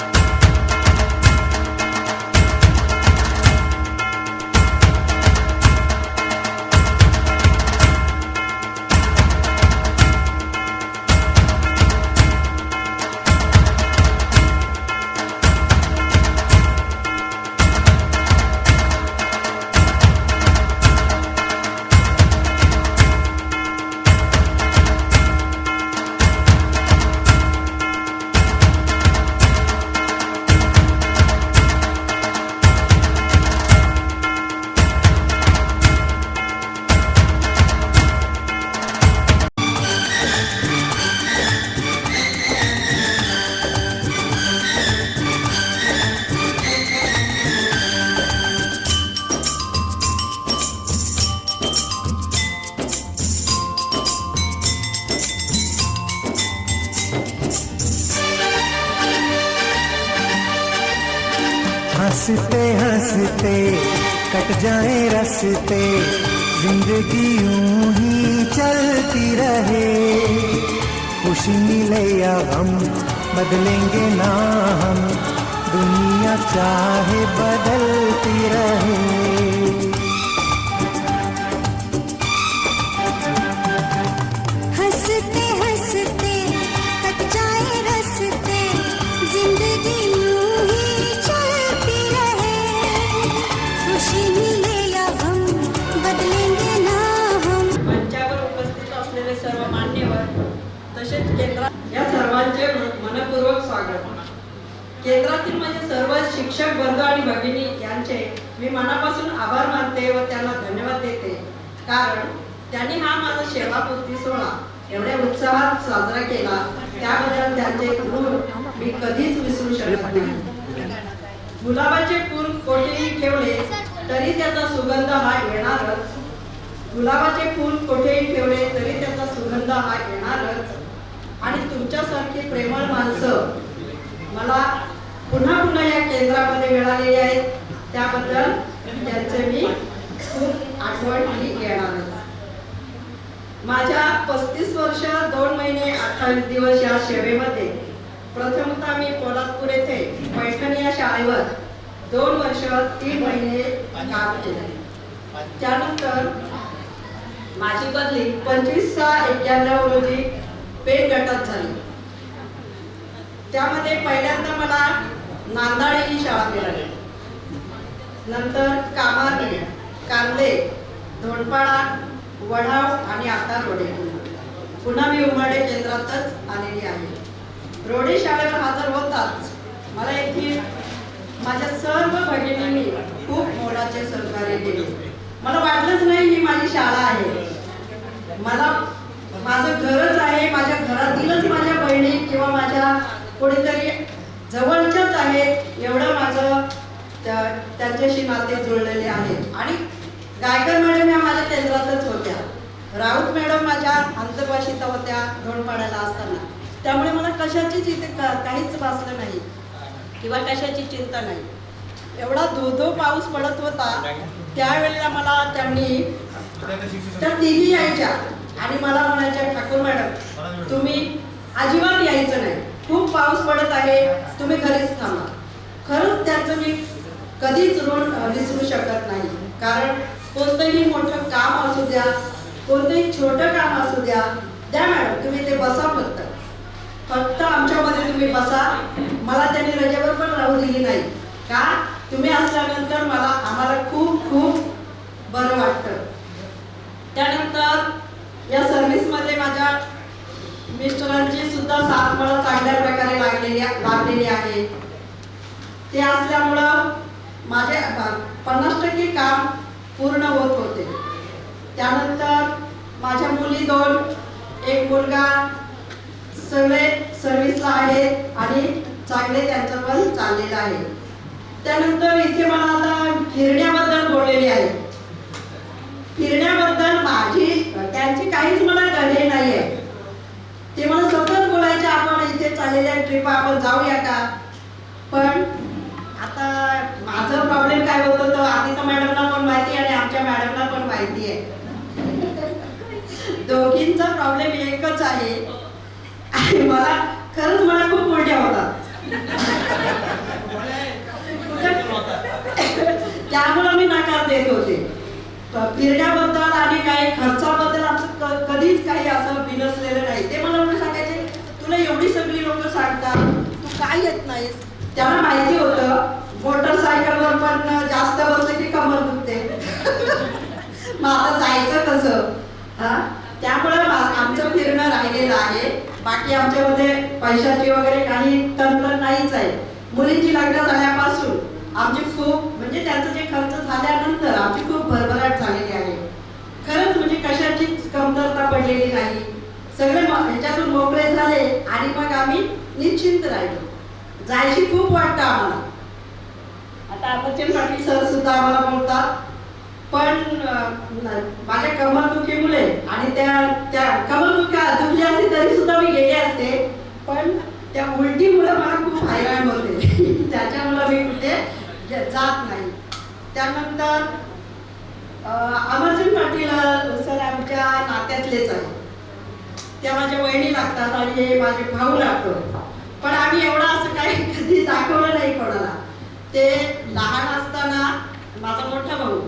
हंसते हंसते कट जाए रस्ते, जिंदगी यूं ही चलती रहे. खुशी मिले या गम बदलेंगे ना हम, दुनिया चाहे बदलती रहे. हंसते हंसते कट जाए रस्ते, जिंदगी यूं ही चलती रहे. खुशी मिले या गम बदलेंगे ना हम. मंचावर उपस्थित असलेले सर्व मान्यवर तसेच केंद्रात या सर्वांचे मनपूर्वक स्वागत. केंद्रातील माझे सर्व शिक्षक वर्ग आणि भगिनी यांचे मी मनापासून आभार मानते व त्यांना धन्यवाद देते. कारण त्यांनी हा माझा सेवापूर्ती सोहळा एवढ्या उत्साहात साजरा केला, त्याबद्दल त्यांचे ऋण मी कधीच विसरू शकत नाही. गुलाबाचे फूल कोठेही ठेवले तरी त्याचा सुगंध हा येणारच. गुलाबाचे फूल कुठेही ठेवले तरी त्याचा सुगंध हा येणारच. आणि तुमच्यासारखी प्रेमळ माणसं मला पुन्हा पुन्हा या केंद्रामध्ये मिळालेली आहेत. त्याबद्दल त्यांचे मी खूप आठवण ही येणारच. माझ्या 35 वर्ष 2 महिने 28 दिवस या सेवेमध्ये प्रथमतः मी पोलादपूर येथे पैठण या शाळेवर 2 वर्ष 3 महिने काम केले. त्यानंतर माझी बदली 25/91 रोजी पेठ गटात झाली. त्यामध्ये पहिल्यांदा मला नांदाळे ही शाळा मिळाली. नंतर कामार, कांदे, धोंडपाडा, वढाव आणि आता रोडे. पुन्हा मी उमाडे केंद्रातच आलेली आहे. रोडे शाळेवर हजर होताच मला येथील माझ्या सर्व भगिनींनी खूप मोलाचे सहकार्य केले. मला वाटलंच नाही ही माझी शाळा आहे, मला माझं घरच आहे. माझ्या घरातीलच माझ्या बहिणी किंवा माझ्या कोणीतरी जवळच्याच आहेत एवढं माझं त्यांच्याशी नाते जुळलेले आहे. आणि गायकर मॅडम या माझ्या केंद्रातच होत्या. राऊत मॅडम माझ्या अंतर्वासिता होत्या धोंडपाड्याला असताना. त्यामुळे मला कशाचीच इथे काहीच वाचलं नाही किंवा कशाची चिंता नाही. एवढा धो पाऊस पडत होता त्यावेळेला मला त्यांनी त्या तिघी यायच्या आणि मला म्हणायच्या, ठाकूर मॅडम तुम्ही अजिबात यायचं नाही, खूप पाऊस पडत आहे, तुम्ही घरीच थांबा. खरंच त्यांचं मी कधीच ऋण विसरू शकत नाही. कारण कोणतंही मोठं काम असू द्या, कोणतंही छोटं काम असू द्या, द्या मॅडम तुम्ही ते बसा, फक्त आमच्यामध्ये तुम्ही बसा. मला त्यांनी रजेवर पण राहू दिली नाही. का तुम्ही असल्यानंतर आम्हाला खूप खूप बरं वाटतं. त्यानंतर या सर्व्हिसमध्ये माझ्या मिस्टरांची सुद्धा साथ मला चांगल्या प्रकारे लागलेली आहे. ते असल्यामुळं माझे 50% काम पूर्ण होत होते. त्यानंतर माझ्या मुली 2, एक मुलगा, सगळे सर्व्हिसला आहेत आणि चांगले त्यांचं पण चाललेलं आहे. त्यानंतर इथे मला आता फिरण्याबद्दल बोललेली आहे. फिरण्याबद्दल त्यांची काहीच मला हे नाही आहे. ते मला सतत बोलायचे आपण इथे चाललेल्या ट्रिप आपण जाऊया का. पण आता माझा प्रॉब्लेम काय होतो तो आदित्य मॅडमला पण माहिती आणि आमच्या मॅडमला पण माहिती आहे. दोघींचा प्रॉब्लेम एकच आहे आणि मला खूप मोठ्या होतात. त्यामुळे मी नकार देत होते. फिरण्याबद्दल आणि काही खर्चाबद्दल आमचं कधीच काही असं बिनसलेलं नाही. ते मला सांगायचे, तुला एवढी सगळी लोक सांगतात तू काय येत नाहीस. त्यांना माहिती होतं मोटरसायकलवर पण जास्त बसले की कमर दुखते. मग आता जायचं कसं. त्यामुळे आमचं फिरणं राहिलेलं आहे. बाकी आमच्यामध्ये पैशाची वगैरे काही तंत्र नाहीच आहे. मुलींची लग्न झाल्यापासून आमची खूप म्हणजे त्यांचं जे खर्च झाल्यानंतर आमची खूप भरभराट झालेली आहे. खरंच म्हणजे कशाचीच कमतरता पडलेली नाही. सगळे ह्याच्यातून मोकळे झाले आणि मग आम्ही निश्चिंत राहिलो. जायची खूप वाटतं आम्हाला. आता अमरचंद पाटील सर सुद्धा आम्हाला बोलतात, पण माझ्या कमरदुखीमुळे आणि त्या कमरदुखी दुखली असते तरी सुद्धा मी गेले असते, पण त्या उलटीमुळे मला खूप हैराण होते. त्याच्यामुळे मी कुठे जात नाही. त्यानंतर अमरचंद पाटील सर आमच्या नात्यातलेच आहे. त्या माझ्या वहिनी लागतात आणि हे माझे भाऊ लागतो. पण आम्ही एवढं असं काही कधी दाखवलं नाही कोणाला. ते लहान असताना माझा मोठा भाऊ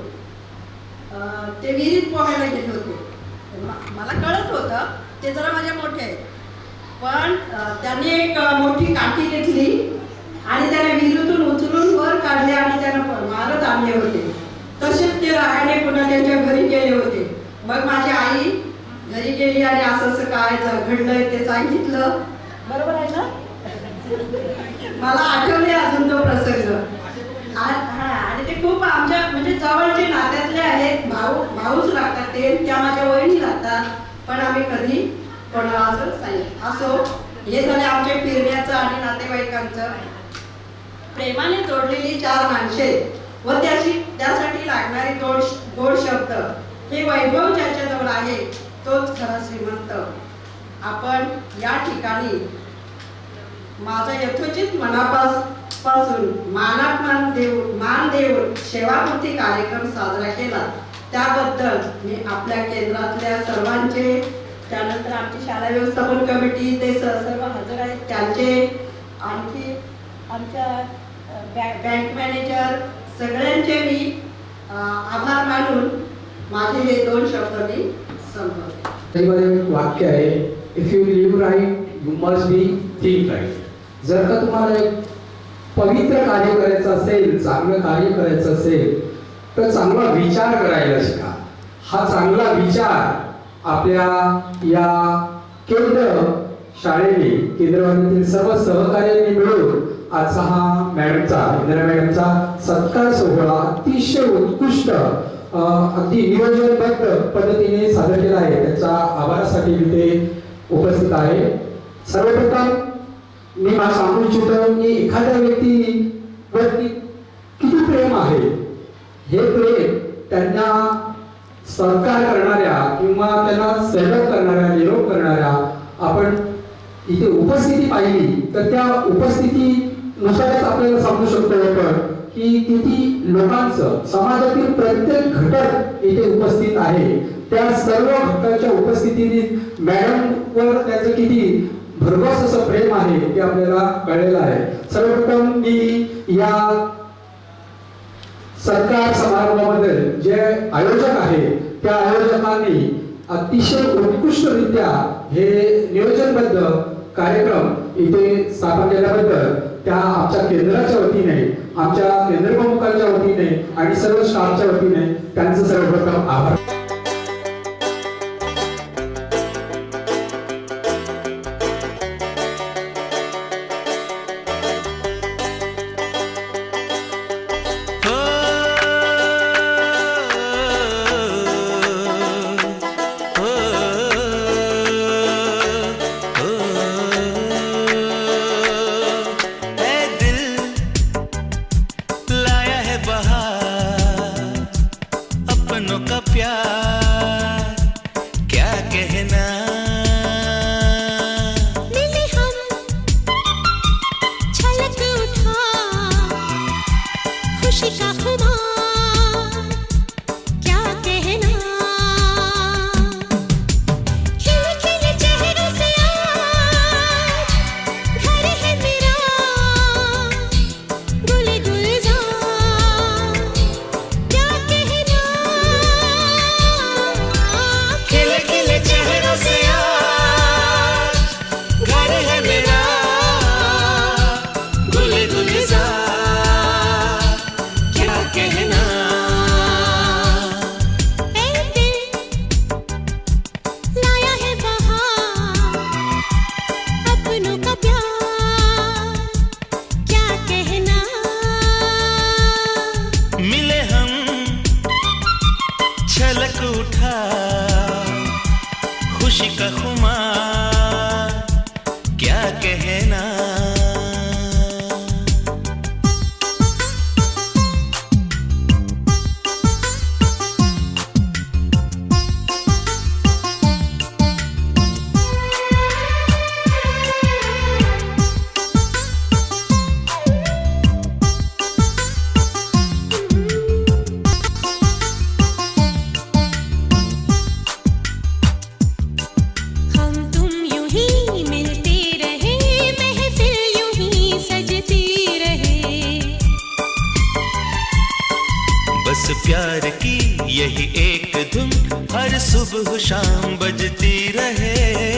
ते विहिरीत पोहायला गेले होते. मला कळत होतं ते जरा माझ्या मोठे आहेत, पण त्यांनी एक मोठी काठी घेतली आणि त्याने विहिरीतून उचलून वर काढले आणि त्यांना मारत आणले होते. तसेच ते रागाने पुन्हा त्यांच्या घरी गेले होते. मग माझी आई घरी गेली आणि असं काय घडलंय ते सांगितलं. बरोबर आहे ना. मला आठवले अजून तो प्रसंग. आणि ते खूप आमच्या म्हणजे जवळचे नात्यातले आहेत. भाऊच लागतात ते, त्या माझ्या वहिनी लागतात. पण आम्ही कधी कोणाला असं सांगितलं. असो, हे झाले आमच्या फिरण्याचं आणि नातेवाईकांचं. प्रेमाने जोडलेली 4 माणसे व त्याची त्यासाठी लागणारे गोड शब्द, हे वैभव ज्याच्याजवळ आहे तोच खरा श्रीमंत. आपण या ठिकाणी माझा यथोचित मनापासून मान देऊन सेवापूर्ती कार्यक्रम साजरा केला, त्याबद्दल मी आपल्या केंद्रातल्या सर्वांचे, त्यानंतर आमची शाळा व्यवस्थापन कमिटी ते सर्व हजर आहेत त्यांचे, आणखी आमच्या बँक मॅनेजर सगळ्यांचे मी आभार मानून माझे हे 2 शब्द मी संपवते. वाक्य आहे, if you live right you must be think right. जर का तुम्हाला एक पवित्र कार्य करायचं असेल, चांगलं कार्य करायचं असेल तर चांगला विचार करायला शिका. हा चांगला विचार आपल्या या केंद्र शाळेने, केंद्रवाडीतील सर्व सहकार्यांनी मिळून आजचा हा इंदिरा मॅडमचा सत्कार सोहळा अतिशय उत्कृष्ट अगदी नियोजनबद्ध पद्धतीने सादर केला आहे. त्याच्या आभारासाठी मी ते उपस्थित आहे. सर्वप्रथम मी मला सांगू इच्छितो की एखाद्या व्यक्तीवरती किती प्रेम आहे, हे प्रेम त्यांना सहकार करणाऱ्या किंवा त्यांना सेवक करणाऱ्या, निरोप करणाऱ्या आपण इथे उपस्थिती पाहिली तर त्या उपस्थितीनुसारच आपल्याला समजू शकतो आपण की किती लोकांचं, समाजातील प्रत्येक घटक इथे उपस्थित आहे. त्या सर्व घटकाच्या उपस्थितीने मॅडमवर त्याचं किती भरघोस असं प्रेम आहे ते आपल्याला कळलेलं आहे. सर्वप्रथम मी या सत्कार समारंभाबद्दल जे आयोजक आहे त्या आयोजकांनी अतिशय उत्कृष्टरित्या हे नियोजनबद्ध कार्यक्रम इथे स्थापन केल्याबद्दल त्या आमच्या केंद्राच्या वतीने, आमच्या केंद्र प्रमुखांच्या वतीने आणि सर्व स्टाफच्या वतीने त्यांचं सर्वप्रथम आभार. प्यार की यही एक धुन हर सुबह शाम बजती रहे.